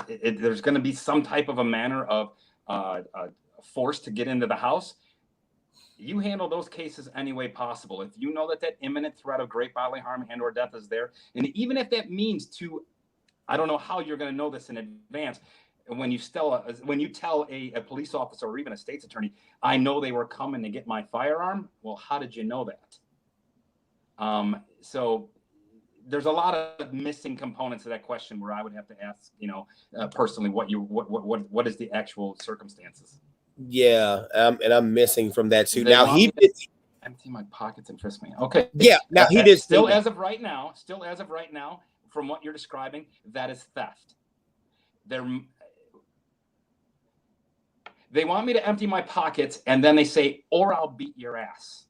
there's going to be some type of a manner of force to get into the house. You handle those cases any way possible. If you know that imminent threat of great bodily harm and or death is there, and even if that means to, I don't know how you're going to know this in advance. When you tell a police officer or even a state's attorney, I know they were coming to get my firearm. Well, how did you know that? So there's a lot of missing components of that question where I would have to ask, personally, what is the actual circumstances? Yeah, and I'm missing from that too. Now he did empty my pockets and frisk me. Okay. Yeah. Now he did still as of right now, from what you're describing, that is theft. They want me to empty my pockets, and then they say, or I'll beat your ass.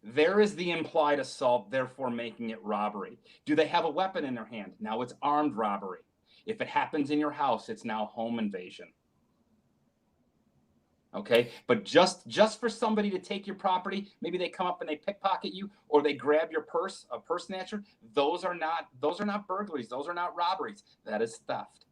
There is the implied assault, therefore making it robbery. Do they have a weapon in their hand? Now it's armed robbery. If it happens in your house, it's now home invasion. Okay, but just for somebody to take your property, maybe they come up and they pickpocket you, or they grab your purse, a purse snatcher. Those are not burglaries. Those are not robberies. That is theft.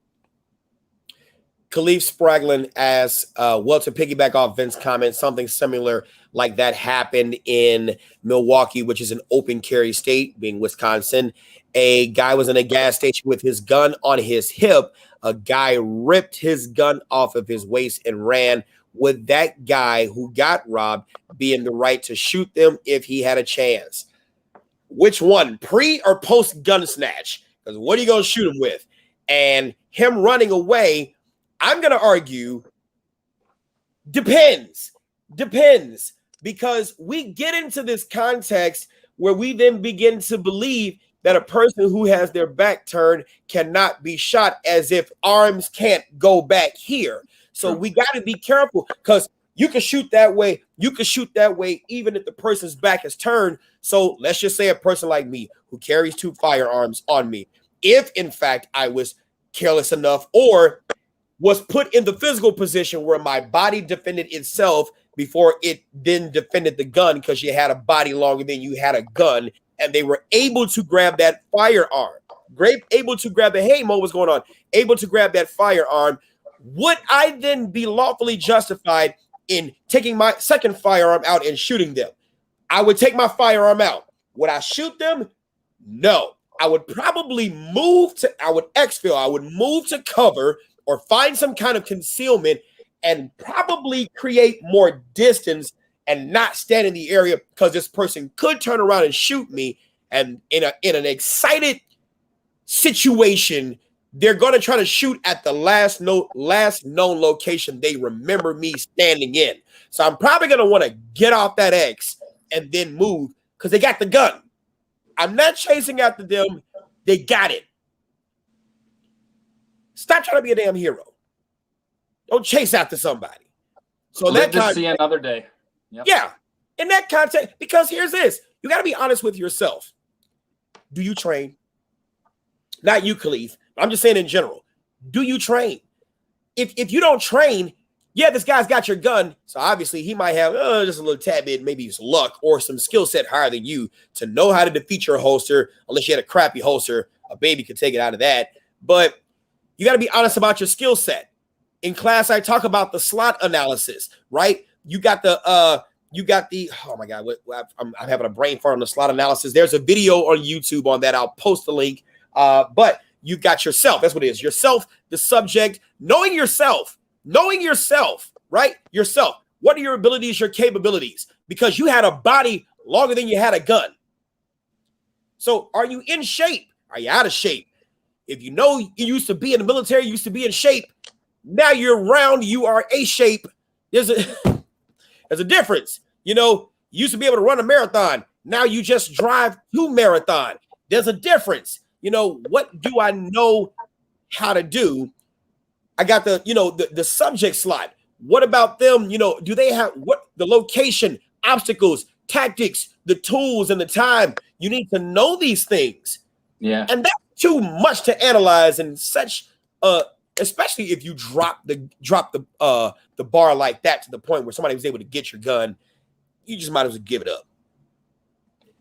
Khalif Spraglin asks, well, to piggyback off Vince's comment, something similar like that happened in Milwaukee, which is an open carry state, being Wisconsin. A guy was in a gas station with his gun on his hip. A guy ripped his gun off of his waist and ran. Would that guy who got robbed be in the right to shoot them if he had a chance? Which one, pre or post gun snatch? Because what are you going to shoot him with? And him running away, I'm going to argue, depends, because we get into this context where we then begin to believe that a person who has their back turned cannot be shot, as if arms can't go back here. So we got to be careful, because you can shoot that way. You can shoot that way even if the person's back is turned. So let's just say a person like me who carries 2 firearms on me. if in fact I was careless enough or was put in the physical position where my body defended itself before it then defended the gun, because you had a body longer than you had a gun, and they were able to grab that firearm. Great, able to grab the, hey, Mo, what's going on? Able to grab that firearm. Would I then be lawfully justified in taking my second firearm out and shooting them? I would take my firearm out. Would I shoot them? No. I would probably I would exfil. I would move to cover or find some kind of concealment and probably create more distance and not stand in the area, because this person could turn around and shoot me. And in an excited situation, they're going to try to shoot at the last known location they remember me standing in. So I'm probably going to want to get off that X and then move, because they got the gun. I'm not chasing after them. They got it. Stop trying to be a damn hero. Don't chase after somebody. So Live to see another day. Yep. Yeah. In that context, because here's this. You got to be honest with yourself. Do you train? Not you, Khalif. I'm just saying in general. Do you train? If you don't train, yeah, this guy's got your gun. So obviously he might have just a little tad bit, maybe it's luck or some skill set higher than you to know how to defeat your holster. Unless you had a crappy holster, a baby could take it out of that. But you got to be honest about your skill set. In class, I talk about the slot analysis, right? You got the, oh my God, I'm having a brain fart on the slot analysis. There's a video on YouTube on that. I'll post the link. But you got yourself. That's what it is. Yourself, the subject, knowing yourself, right? Yourself. What are your abilities, your capabilities? Because you had a body longer than you had a gun. So are you in shape? Are you out of shape? If you know you used to be in the military, you used to be in shape. Now you're round, you are a shape. There's a difference. You know, you used to be able to run a marathon. Now you just drive to marathon. There's a difference. You know, what do I know how to do? I got the subject slot. What about them? You know, do they have the location, obstacles, tactics, the tools, and the time? You need to know these things. Yeah. And that's too much to analyze in such especially if you drop the bar like that to the point where somebody was able to get your gun, you just might as well give it up.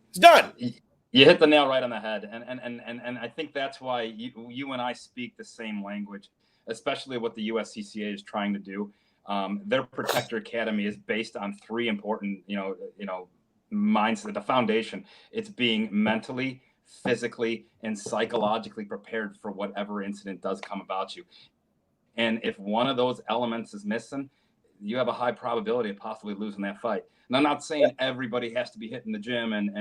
It's done. You hit the nail right on the head, and I think that's why you and I speak the same language, especially what the USCCA is trying to do. Their Protector Academy is based on three important, mindset. The foundation. It's being mentally, physically, and psychologically prepared for whatever incident does come about you. And if one of those elements is missing, you have a high probability of possibly losing that fight. And I'm not saying everybody has to be hitting the gym and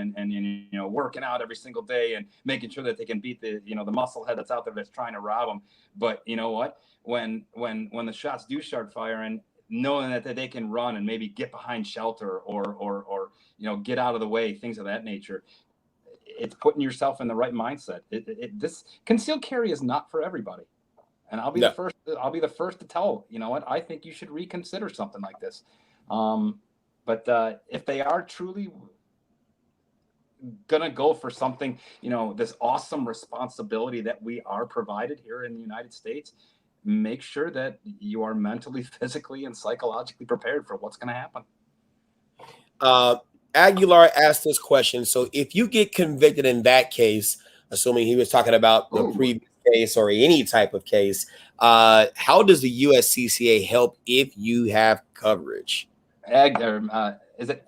working out every single day and making sure that they can beat the muscle head that's out there that's trying to rob them. But you know what? When the shots do start firing, knowing that they can run and maybe get behind shelter or get out of the way, things of that nature. It's putting yourself in the right mindset. This concealed carry is not for everybody, and I'll be the first. I'll be the first to tell I think you should reconsider something like this. But if they are truly gonna go for something, this awesome responsibility that we are provided here in the United States, make sure that you are mentally, physically, and psychologically prepared for what's going to happen. Aguilar asked this question. So if you get convicted in that case, assuming he was talking about the previous case or any type of case, how does the USCCA help if you have coverage? Is it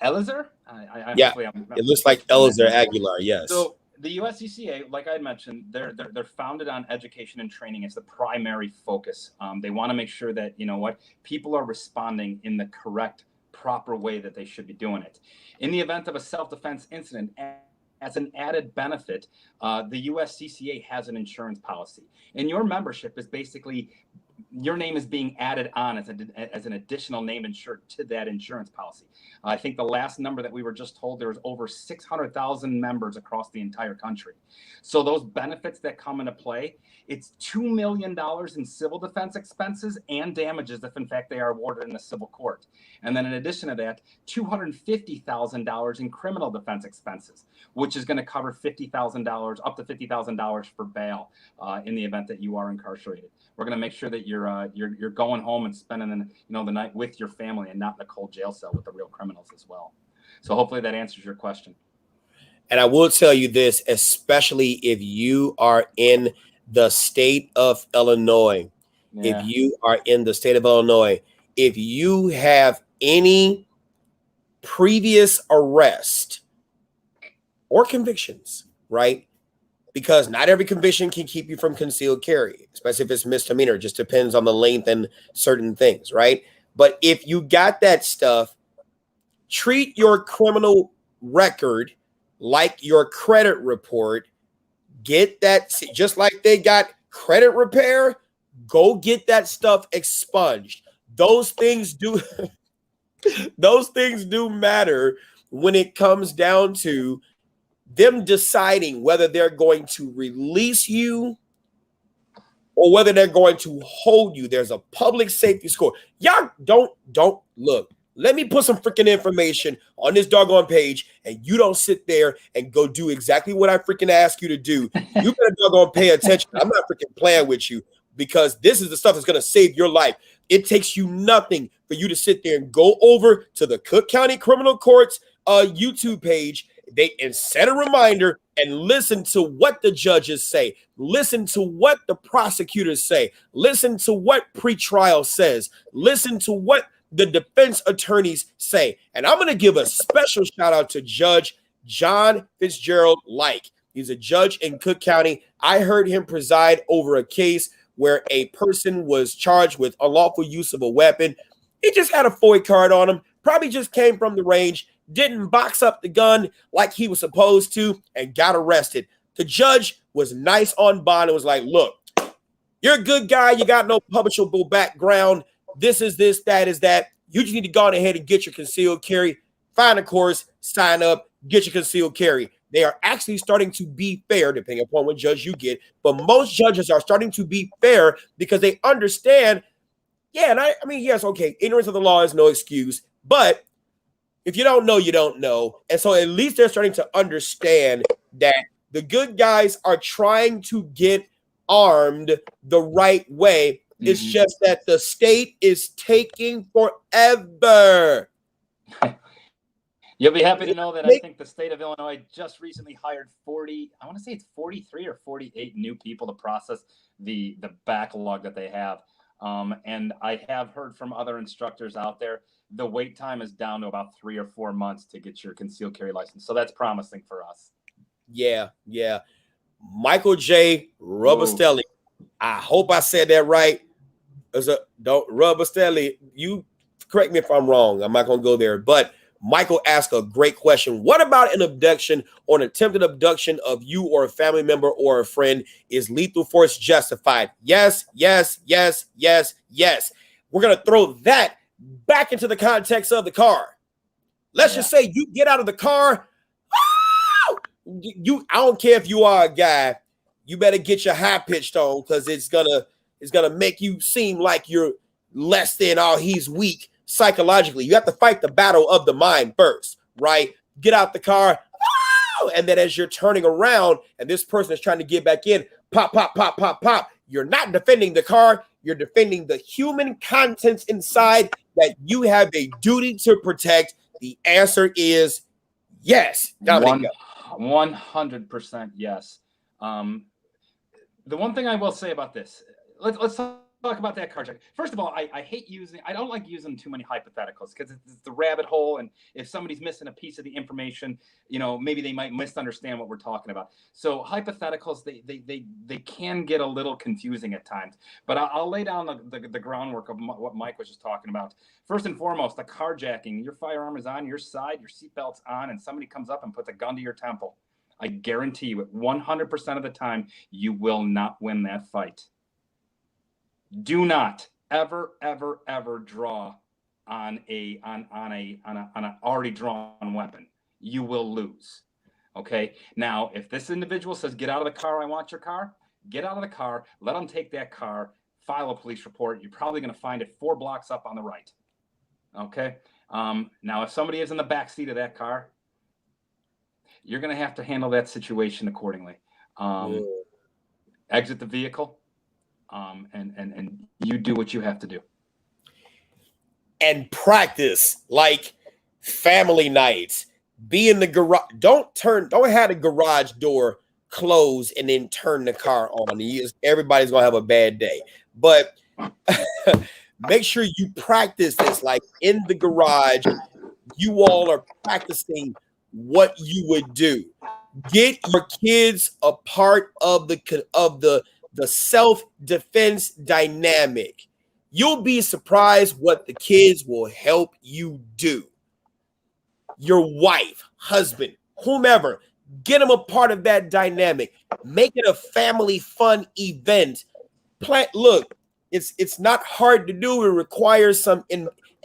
Elazar? It looks like Elazar Aguilar, yes. So the USCCA, like I mentioned, they're founded on education and training as the primary focus. They want to make sure that, people are responding in the correct, proper way that they should be doing it. In the event of a self-defense incident, as an added benefit, the USCCA has an insurance policy. And your membership is basically your name is being added on as an additional name insured to that insurance policy. I think the last number that we were just told, there was over 600,000 members across the entire country. So those benefits that come into play, it's $2 million in civil defense expenses and damages if in fact they are awarded in the civil court. And then in addition to that, $250,000 in criminal defense expenses, which is going to cover $50,000, up to $50,000 for bail in the event that you are incarcerated. We're going to make sure that you're going home and spending the night with your family and not in a cold jail cell with the real criminals as well. So hopefully that answers your question. And I will tell you this, especially if you are in the state of Illinois, if you are in the state of Illinois, if you have any previous arrest or convictions, right? Because not every conviction can keep you from concealed carry, especially if it's misdemeanor. It just depends on the length and certain things, right? But if you got that stuff, treat your criminal record like your credit report. Get that, just like they got credit repair, go get that stuff expunged. Those things do those things do matter when it comes down to them deciding whether they're going to release you or whether they're going to hold you. There's a public safety score. Y'all don't look. Let me put some freaking information on this doggone page, and you don't sit there and go do exactly what I freaking ask you to do. You better doggone pay attention. I'm not freaking playing with you, because this is the stuff that's going to save your life. It takes you nothing for you to sit there and go over to the Cook County Criminal Court's YouTube page and set a reminder and listen to what the judges say. Listen to what the prosecutors say. Listen to what pretrial says. Listen to what the defense attorneys say. And I'm going to give a special shout out to Judge John Fitzgerald Like. He's a judge in Cook County. I heard him preside over a case where a person was charged with unlawful use of a weapon. He just had a FOIA card on him, probably just came from the range, didn't box up the gun like he was supposed to, and got arrested. The judge was nice on bond and was like, look, you're a good guy. You got no publishable background. This is this, that is that. You just need to go on ahead and get your concealed carry, find a course, sign up, get your concealed carry. They are actually starting to be fair, depending upon what judge you get. But most judges are starting to be fair because they understand, yeah, and I mean, yes, okay, ignorance of the law is no excuse. But if you don't know, you don't know. And so at least they're starting to understand that the good guys are trying to get armed the right way. It's just that the state is taking forever. You'll be happy to know that I think the state of Illinois just recently hired 40, I want to say it's 43 or 48 new people to process the backlog that they have. And I have heard from other instructors out there, the wait time is down to about 3 or 4 months to get your concealed carry license. So that's promising for us. Yeah. Michael J. Rubastelli. I hope I said that right. Don't Rubastelli. You correct me if I'm wrong. I'm not going to go there. But Michael asked a great question. What about an abduction or an attempted abduction of you or a family member or a friend? Is lethal force justified? Yes. We're going to throw that back into the context of the car. Let's just say you get out of the car. I don't care if you are a guy. You better get your high pitched on, because it's gonna make you seem like you're less than, he's weak psychologically. You have to fight the battle of the mind first, right? Get out the car, and then as you're turning around and this person is trying to get back in, pop. You're not defending the car. You're defending the human contents inside that you have a duty to protect. The answer is yes. Dominic, 100% yes. The one thing I will say about this, let's talk about that carjacking. First of all, I don't like using too many hypotheticals, because it's the rabbit hole. And if somebody's missing a piece of the information, maybe they might misunderstand what we're talking about. So hypotheticals, they can get a little confusing at times, but I'll lay down the groundwork of what Mike was just talking about. First and foremost, the carjacking, your firearm is on your side, your seatbelt's on, and somebody comes up and puts a gun to your temple. I guarantee you, 100% of the time, you will not win that fight. Do not ever draw on an already drawn weapon. You will lose. Okay. Now, if this individual says, "Get out of the car, I want your car," get out of the car, let them take that car, file a police report. You're probably going to find it 4 blocks up on the right. Okay. Now, if somebody is in the back seat of that car, you're going to have to handle that situation accordingly. Exit the vehicle, and you do what you have to do. And practice like family nights. Be in the garage. Don't have the garage door closed and then turn the car on. Everybody's gonna have a bad day. But make sure you practice this like in the garage. You all are practicing what you would do. Get your kids a part of the self-defense dynamic. You'll be surprised what the kids will help you do. Your wife, husband, whomever, get them a part of that dynamic. Make it a family fun event. Look, it's not hard to do. It requires some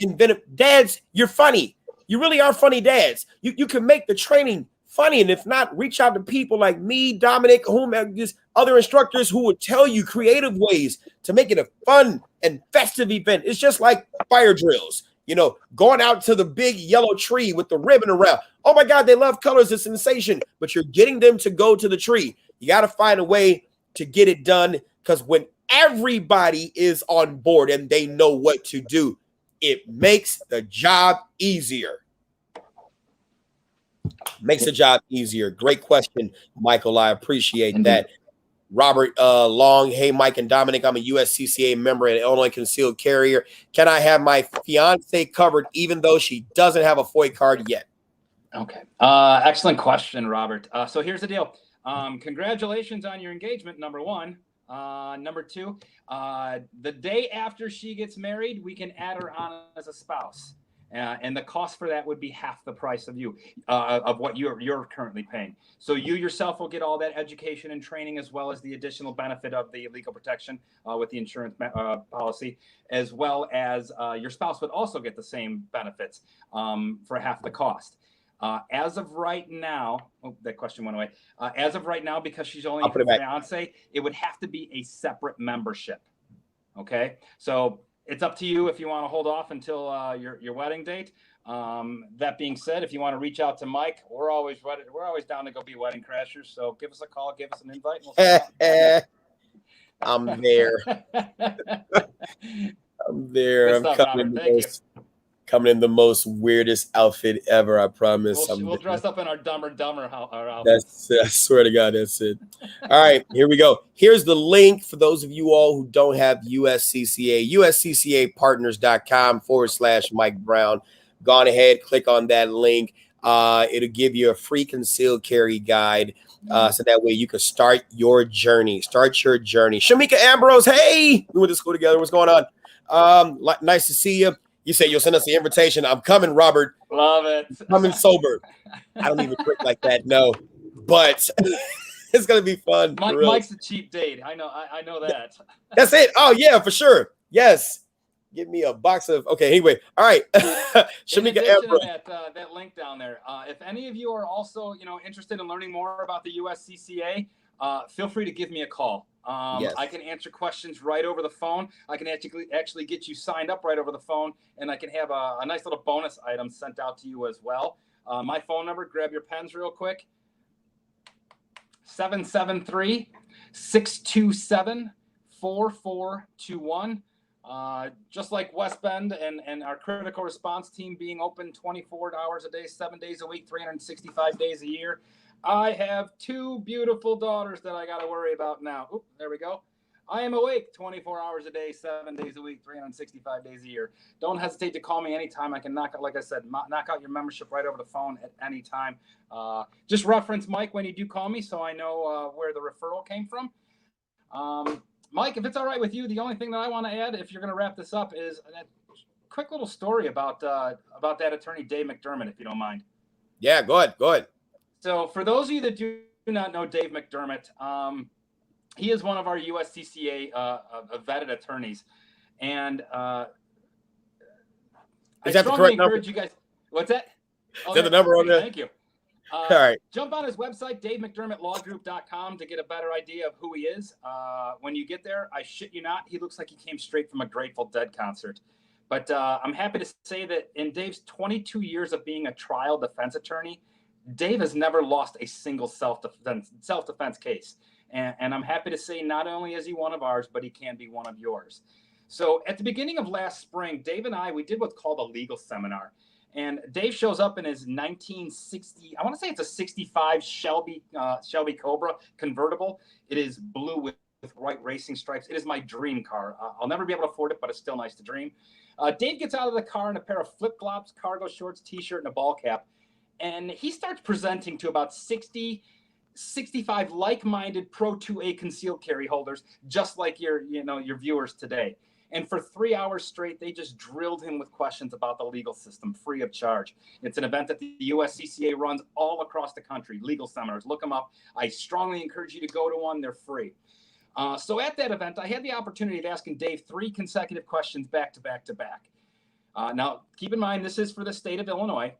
inventive. Dads, you're funny. You really are funny dads. You can make the training funny, and if not, reach out to people like me, Dominic, whomever, just other instructors who will tell you creative ways to make it a fun and festive event. It's just like fire drills. Going out to the big yellow tree with the ribbon around. Oh my God, they love colors. It's sensation. But you're getting them to go to the tree. You got to find a way to get it done, because when everybody is on board and they know what to do, it makes the job easier. Makes the job easier. Great question, Michael. I appreciate that. Robert Long, hey, Mike and Dominic, I'm a USCCA member and Illinois concealed carrier. Can I have my fiance covered even though she doesn't have a FOI card yet? Okay. Excellent question, Robert. So here's the deal. Congratulations on your engagement, number one. Number two, the day after she gets married, we can add her on as a spouse. And the cost for that would be half the price of what you're currently paying. So you yourself will get all that education and training, as well as the additional benefit of the legal protection with the insurance policy, as well as your spouse would also get the same benefits for half the cost. As of right now, that question went away. As of right now, because she's only a fiance, it would have to be a separate membership. Okay, so it's up to you if you want to hold off until your wedding date. That being said, if you want to reach out to Mike, we're always down to go be wedding crashers. So give us a call, give us an invite. And I'm there. I'm there. Good stuff, Robert. Thank you. Coming in the most weirdest outfit ever, I promise. We'll dress up in our Dumb and Dumber outfit. I swear to God, that's it. All right, here we go. Here's the link for those of you all who don't have USCCA, usccapartners.com/Mike Brown. Go on ahead, click on that link. It'll give you a free concealed carry guide. So that way you can start your journey. Shamika Ambrose, hey, we went to school together. What's going on? Nice to see you. You say you'll send us the invitation. I'm coming, Robert. Love it. Coming sober. I don't even drink like that, no. But it's gonna be fun. Mike's a cheap date. I know that. That's it. Oh yeah, for sure. Yes. Give me a box of. Okay. Anyway. All right. Shamika Ambrose. That link down there. If any of you are also interested in learning more about the USCCA, feel free to give me a call. Yes. I can answer questions right over the phone. I can actually get you signed up right over the phone, and I can have a nice little bonus item sent out to you as well. My phone number, grab your pens real quick. 773-627-4421. Just like West Bend and our critical response team being open 24 hours a day, 7 days a week, 365 days a year. I have 2 beautiful daughters that I got to worry about now. Oop, there we go. I am awake 24 hours a day, 7 days a week, 365 days a year. Don't hesitate to call me anytime. I can knock out your membership right over the phone at any time. Just reference Mike when you do call me so I know where the referral came from. Mike, if it's all right with you, the only thing that I want to add, if you're going to wrap this up, is a quick little story about that attorney, Dave McDermott, if you don't mind. Yeah, go ahead. So for those of you that do not know Dave McDermott, he is one of our USCCA vetted attorneys, and Is that the correct number? encourage you guys. What's that? Is that the number on there? Thank you. All right. Jump on his website, DaveMcDermottLawGroup.com, to get a better idea of who he is. When you get there, I shit you not, he looks like he came straight from a Grateful Dead concert. But I'm happy to say that in Dave's 22 years of being a trial defense attorney, Dave has never lost a single self-defense case. And I'm happy to say not only is he one of ours, but he can be one of yours. So at the beginning of last spring, Dave and we did what's called a legal seminar. And Dave shows up in his 1960, I want to say it's a 65 Shelby Cobra convertible. It is blue with white racing stripes. It is my dream car. I'll never be able to afford it, but it's still nice to dream. Dave gets out of the car in a pair of flip-flops, cargo shorts, t-shirt, and a ball cap. And he starts presenting to about 65 like-minded Pro 2A concealed carry holders, just like your viewers today. And for 3 hours straight, they just drilled him with questions about the legal system, free of charge. It's an event that the USCCA runs all across the country, legal seminars. Look them up. I strongly encourage you to go to one. They're free. So at that event, I had the opportunity of asking Dave 3 consecutive questions back to back to back. Now, keep in mind, this is for the state of Illinois.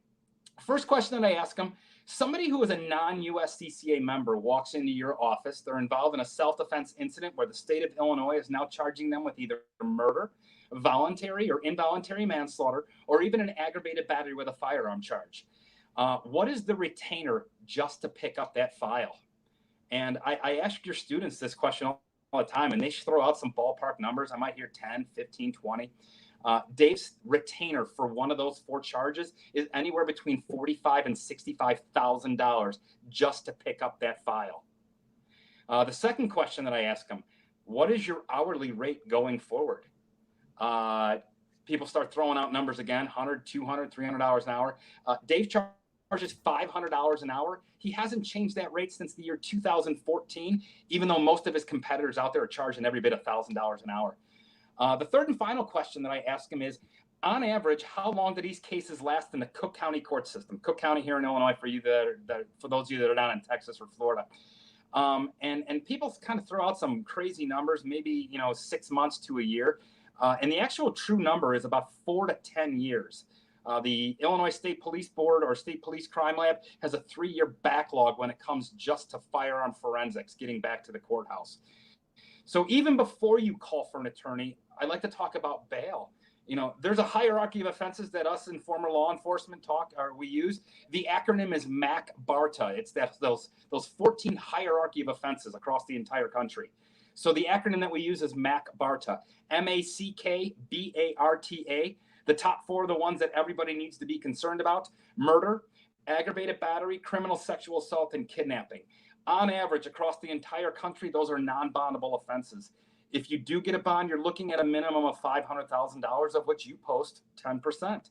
First question that I ask him, somebody who is a non-USCCA member walks into your office. They're involved in a self-defense incident where the state of Illinois is now charging them with either murder, voluntary or involuntary manslaughter, or even an aggravated battery with a firearm charge. What is the retainer just to pick up that file? And I ask your students this question all the time, and they throw out some ballpark numbers. I might hear 10, 15, 20. Dave's retainer for one of those 4 charges is anywhere between $45,000 and $65,000 just to pick up that file. The second question that I ask him, what is your hourly rate going forward? People start throwing out numbers again, $100, $200, $300 an hour. Dave charges $500 an hour. He hasn't changed that rate since the year 2014, even though most of his competitors out there are charging every bit $1,000 an hour. The third and final question that I ask him is, on average, how long do these cases last in the Cook County court system? Cook County here in Illinois, for those of you that are down in Texas or Florida. And people kind of throw out some crazy numbers, maybe 6 months to a year. And the actual true number is about 4 to 10 years. The Illinois State Police Board or State Police Crime Lab has a 3-year backlog when it comes just to firearm forensics, getting back to the courthouse. So even before you call for an attorney, I like to talk about bail. There's a hierarchy of offenses that us in former law enforcement we use. The acronym is MAC-BARTA. It's those 14 hierarchy of offenses across the entire country. So the acronym that we use is MAC-BARTA, MACK-BARTA. The top 4 are the ones that everybody needs to be concerned about: murder, aggravated battery, criminal sexual assault, and kidnapping. On average, across the entire country, those are non-bondable offenses. If you do get a bond, you're looking at a minimum of $500,000, of which you post 10%.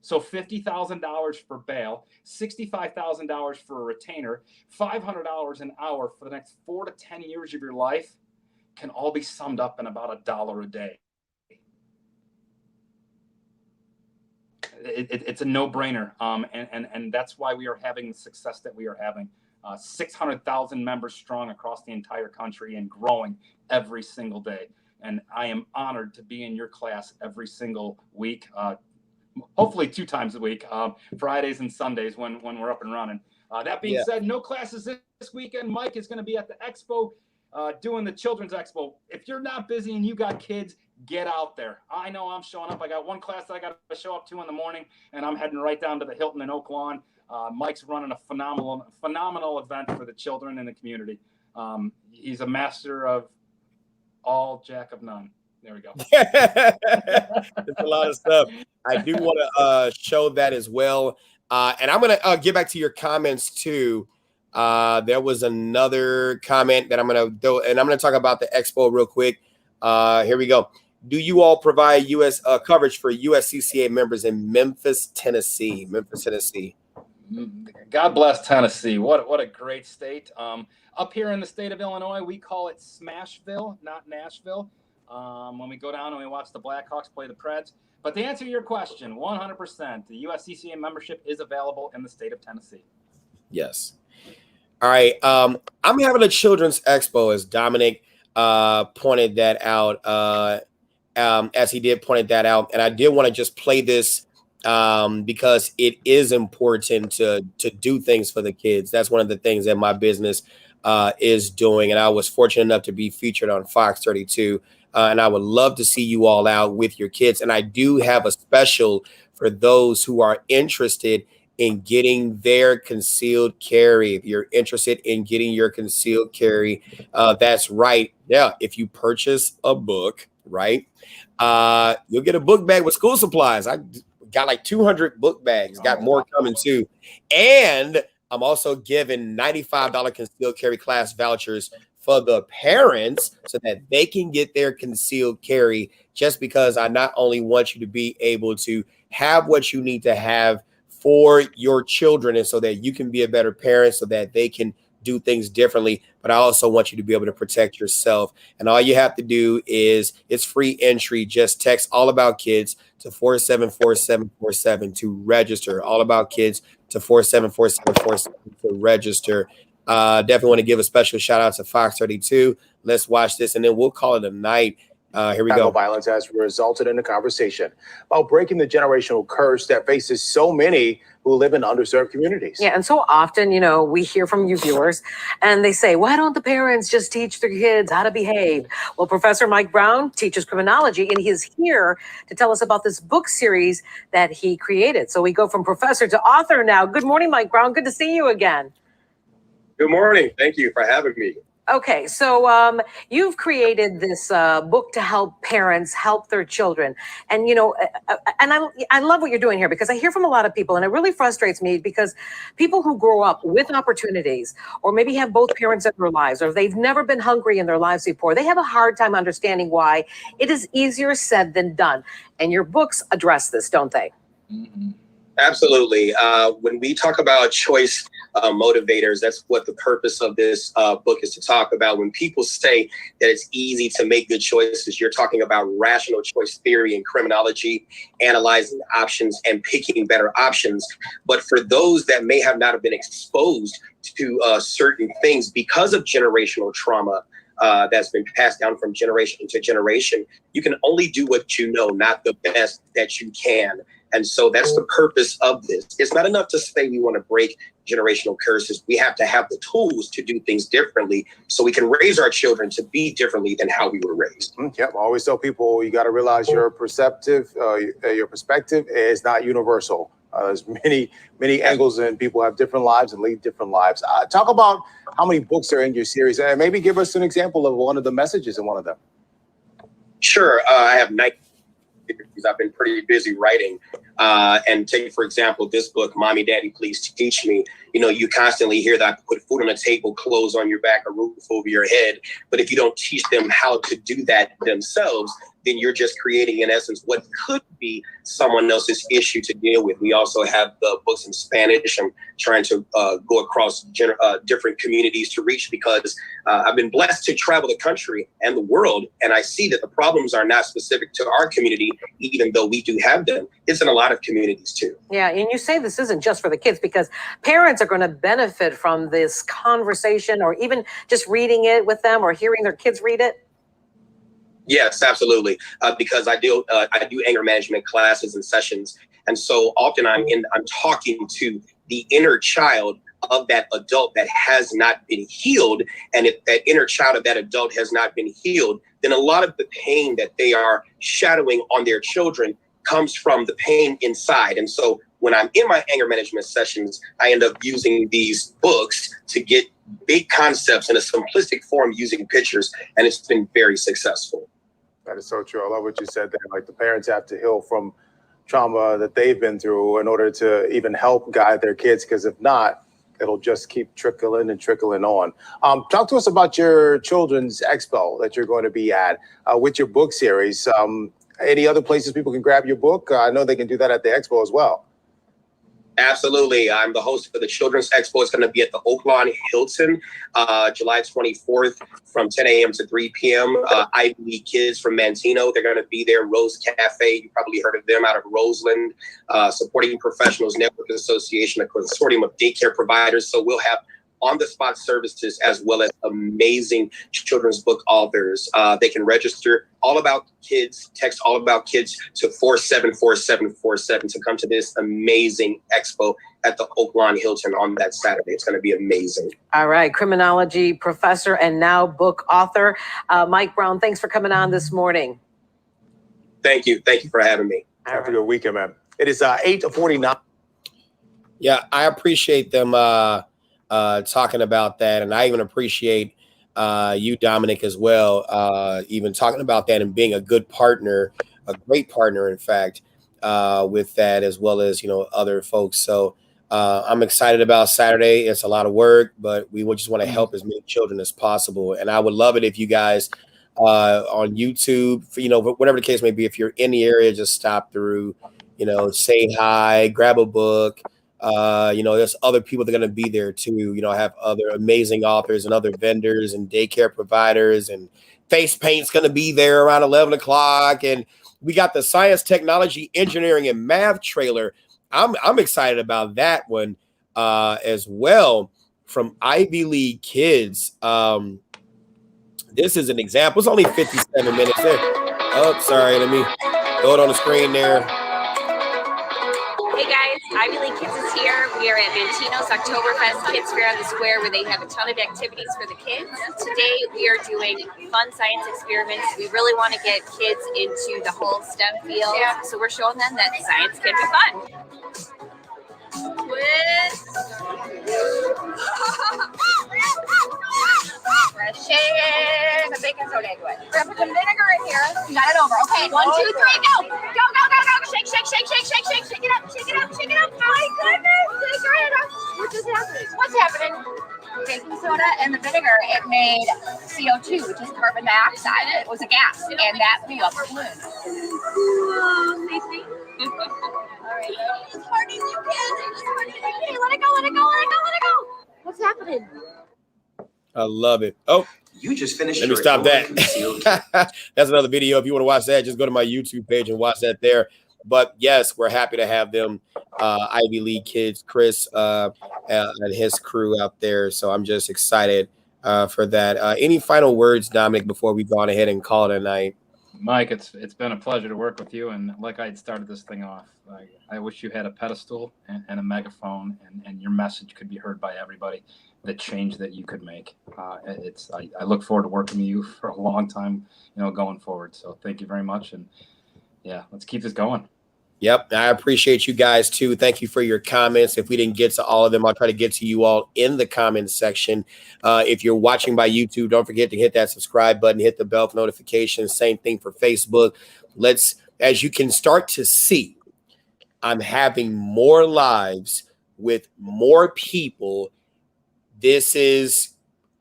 So $50,000 for bail, $65,000 for a retainer, $500 an hour for the next 4 to 10 years of your life can all be summed up in about $1 a day. It's a no-brainer, and that's why we are having the success that we are having. 600,000 members strong across the entire country and growing every single day. And I am honored to be in your class every single week, hopefully 2 times a week, Fridays and Sundays when we're up and running. That being said, no classes this weekend. Mike is going to be at the expo doing the Children's Expo. If you're not busy and you got kids, get out there. I know I'm showing up. I got one class that I got to show up to in the morning, and I'm heading right down to the Hilton in Oak Lawn. Mike's running a phenomenal event for the children in the community. He's a master of all, jack of none. There we go. It's a lot of stuff. I do want to show that as well. And I'm going to get back to your comments too. There was another comment that I'm going to do, and I'm going to talk about the expo real quick. Here we go. Do you all provide U.S. coverage for USCCA members in Memphis, Tennessee? God bless Tennessee. What a great state. Up here in the state of Illinois, we call it Smashville, not Nashville. When we go down and we watch the Blackhawks play the Preds. But to answer your question, 100%, the USCCA membership is available in the state of Tennessee. Yes. All right. I'm having a children's expo, as Dominic pointed that out. As he did pointed that out, and I did want to just play this because it is important to do things for the kids. That's one of the things that my business is doing, and I was fortunate enough to be featured on Fox 32. And I would love to see you all out with your kids. And I do have a special for those who are interested in getting their concealed carry. If you're interested in getting your concealed carry, that's right. Yeah, if you purchase a book, right, you'll get a book bag with school supplies. I got like 200 book bags. Got more coming too, and I'm also giving $95 concealed carry class vouchers for the parents so that they can get their concealed carry. Just because I not only want you to be able to have what you need to have for your children, and so that you can be a better parent, so that they can do things differently, but I also want you to be able to protect yourself. And all you have to do is, it's free entry. Just text All About Kids to 474747 to register. All About Kids to 474747 to register. Definitely want to give a special shout out to Fox 32. Let's watch this and then we'll call it a night. Here we go. Violence has resulted in a conversation about breaking the generational curse that faces so many who live in underserved communities. Yeah, and so often, we hear from you viewers and they say, why don't the parents just teach their kids how to behave? Well, Professor Mike Brown teaches criminology, and he is here to tell us about this book series that he created. So we go from professor to author now. Good morning, Mike Brown. Good to see you again. Good morning. Thank you for having me. Okay, so you've created this book to help parents help their children. And, I love what you're doing here, because I hear from a lot of people, and it really frustrates me, because people who grow up with opportunities, or maybe have both parents in their lives, or they've never been hungry in their lives before, they have a hard time understanding why it is easier said than done. And your books address this, don't they? Mm-hmm. Absolutely. When we talk about choice motivators, that's what the purpose of this book is to talk about. When people say that it's easy to make good choices, you're talking about rational choice theory and criminology, analyzing options and picking better options. But for those that may have not have been exposed to certain things because of generational trauma, that's been passed down from generation to generation, you can only do what you know, not the best that you can. And so that's the purpose of this. It's not enough to say we want to break generational curses. We have to have the tools to do things differently so we can raise our children to be differently than how we were raised. Yep. I always tell people, you got to realize your perspective is not universal. There's many angles, and people have different lives and lead different lives. Talk about how many books are in your series, and maybe give us an example of one of the messages in one of them. Sure. I have 9 because I've been pretty busy writing. And take, for example, this book, Mommy, Daddy, Please Teach Me. You constantly hear that, put food on the table, clothes on your back, a roof over your head. But if you don't teach them how to do that themselves, then you're just creating, in essence, what could be someone else's issue to deal with. We also have the books in Spanish. I'm trying to go across different communities to reach, because I've been blessed to travel the country and the world, and I see that the problems are not specific to our community, even though we do have them. It's in a lot of communities too. Yeah, and you say this isn't just for the kids, because parents are going to benefit from this conversation, or even just reading it with them or hearing their kids read it. Yes, absolutely. Because I do anger management classes and sessions, and so often I'm talking to the inner child of that adult that has not been healed. And if that inner child of that adult has not been healed, then a lot of the pain that they are shadowing on their children comes from the pain inside. And so when I'm in my anger management sessions, I end up using these books to get big concepts in a simplistic form using pictures, and it's been very successful. That is so true. I love what you said there. Like, the parents have to heal from trauma that they've been through in order to even help guide their kids, because if not, it'll just keep trickling and trickling on. Talk to us about your children's expo that you're going to be at with your book series. Any other places people can grab your book? I know they can do that at the expo as well. Absolutely. I'm the host for the Children's Expo. It's going to be at the Oaklawn Hilton, July 24th from 10 a.m. to 3 p.m. Ivy League kids from Mantino, they're going to be there. Rose Cafe, you probably heard of them, out of Roseland. Supporting Professionals Network Association, a consortium of daycare providers. So we'll have on-the-spot services, as well as amazing children's book authors. They can register All About Kids, text All About Kids to 474747 to come to this amazing expo at the Oaklawn Hilton on that Saturday. It's going to be amazing. All right, criminology professor and now book author, Mike Brown, thanks for coming on this morning. Thank you. Thank you for having me. Have a good weekend, man. It is 8:49. Yeah, I appreciate them talking about that, and I even appreciate you, Dominic, as well, even talking about that and being a good partner, a great partner, in fact, with that, as well as, you know, other folks. So I'm excited about Saturday. It's a lot of work, but we would just want to help as many children as possible. And I would love it if you guys on YouTube, you know, whatever the case may be, if you're in the area, just stop through, you know, say hi, grab a book. You know, there's other people that are going to be there too. You know, I have other amazing authors and other vendors and daycare providers, and Face Paint's going to be there around 11 o'clock. And we got the science, technology, engineering, and math trailer. I'm excited about that one as well, from Ivy League kids. This is an example. It's only 57 minutes there. Oh, sorry. Let me throw it on the screen there. Hey guys, Ivy League Kids is here. We are at Vantino's Oktoberfest Kids Fair on the Square, where they have a ton of activities for the kids. Today we are doing fun science experiments. We really want to get kids into the whole STEM field, so we're showing them that science can be fun. Fresh air, the baking soda into it. We're gonna put some vinegar in here. Got it over. Okay, 1, 2, 3, go! Go, go, go, go! Shake, shake, shake, shake, shake, shake, shake it up, shake it up, shake it up. My goodness, what is happening? What's happening? Baking soda and the vinegar, it made CO2, which is carbon dioxide. It was a gas, and that blew up the balloon. All right, as hard as you can. Okay, let it go, let it go, let it go, let it go. What's happening? I love it. Oh, you just finished. Let me stop that. That's another video. If you want to watch that, just go to my YouTube page and watch that there. But yes, we're happy to have them, Ivy League kids, Chris and his crew out there. So I'm just excited for that. Any final words, Dominic, before we go on ahead and call it a night? Mike, it's been a pleasure to work with you. And like I had started this thing off, I wish you had a pedestal and a megaphone, and your message could be heard by everybody. The change that you could make. I look forward to working with you for a long time, you know, going forward. So thank you very much. And yeah, let's keep this going. Yep. I appreciate you guys too. Thank you for your comments. If we didn't get to all of them, I'll try to get to you all in the comments section. If you're watching by YouTube, don't forget to hit that subscribe button, hit the bell for notifications. Same thing for Facebook. As you can start to see, I'm having more lives with more people.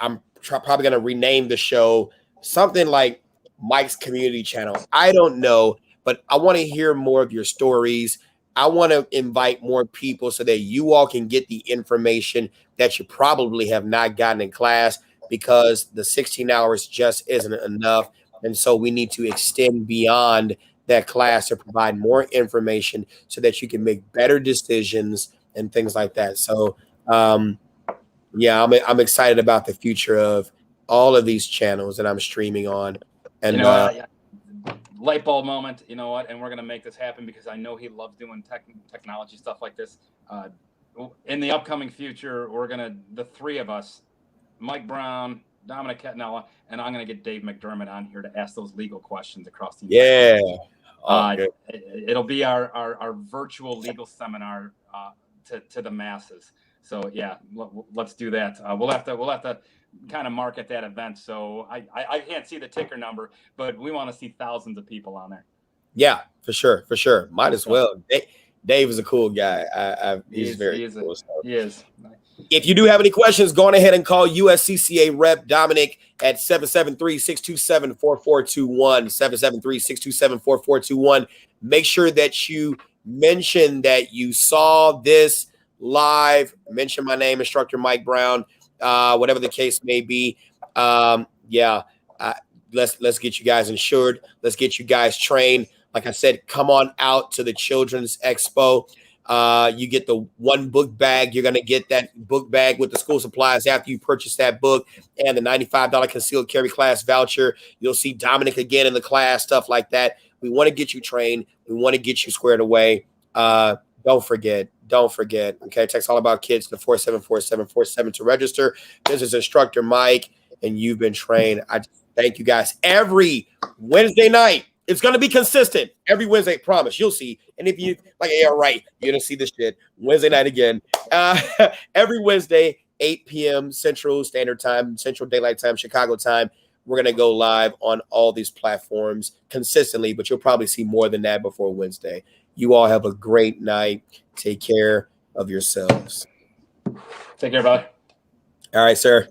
I'm probably going to rename the show something like Mike's Community Channel. I don't know, but I want to hear more of your stories. I want to invite more people so that you all can get the information that you probably have not gotten in class, because the 16 hours just isn't enough. And so we need to extend beyond that class to provide more information so that you can make better decisions and things like that. So, yeah, I'm excited about the future of all of these channels that I'm streaming on. And you know, light bulb moment, you know what? And we're going to make this happen, because I know he loves doing technology stuff like this. In the upcoming future, the three of us, Mike Brown, Dominic Catanella, and I'm going to get Dave McDermott on here to ask those legal questions across the it'll be our virtual legal seminar to the masses. So yeah, let's do that. We'll have to kind of market that event. So I can't see the ticker number, but we want to see thousands of people on there. Yeah, for sure. Might as well. Dave is a cool guy. He's very cool. He is. If you do have any questions, go on ahead and call USCCA Rep Dominic at 773-627-4421, 773-627-4421. Make sure that you mention that you saw this live. Mention my name, Instructor Mike Brown, whatever the case may be. Let's get you guys insured. Let's get you guys trained. Like I said, come on out to the Children's Expo. You get the one book bag. You're going to get that book bag with the school supplies after you purchase that book, and the $95 concealed carry class voucher. You'll see Dominic again in the class, stuff like that. We want to get you trained. We want to get you squared away. Don't forget. Okay, text All About Kids to 474747 to register. This is Instructor Mike, and you've been trained. I thank you guys. Every Wednesday night, it's going to be consistent. Every Wednesday, promise. You'll see. And if you like, yeah, right, you're going to see this shit Wednesday night again. Every Wednesday, 8 p.m. Central Standard Time, Central Daylight Time, Chicago time. We're going to go live on all these platforms consistently, but you'll probably see more than that before Wednesday. You all have a great night. Take care of yourselves. Take care, bud. All right, sir.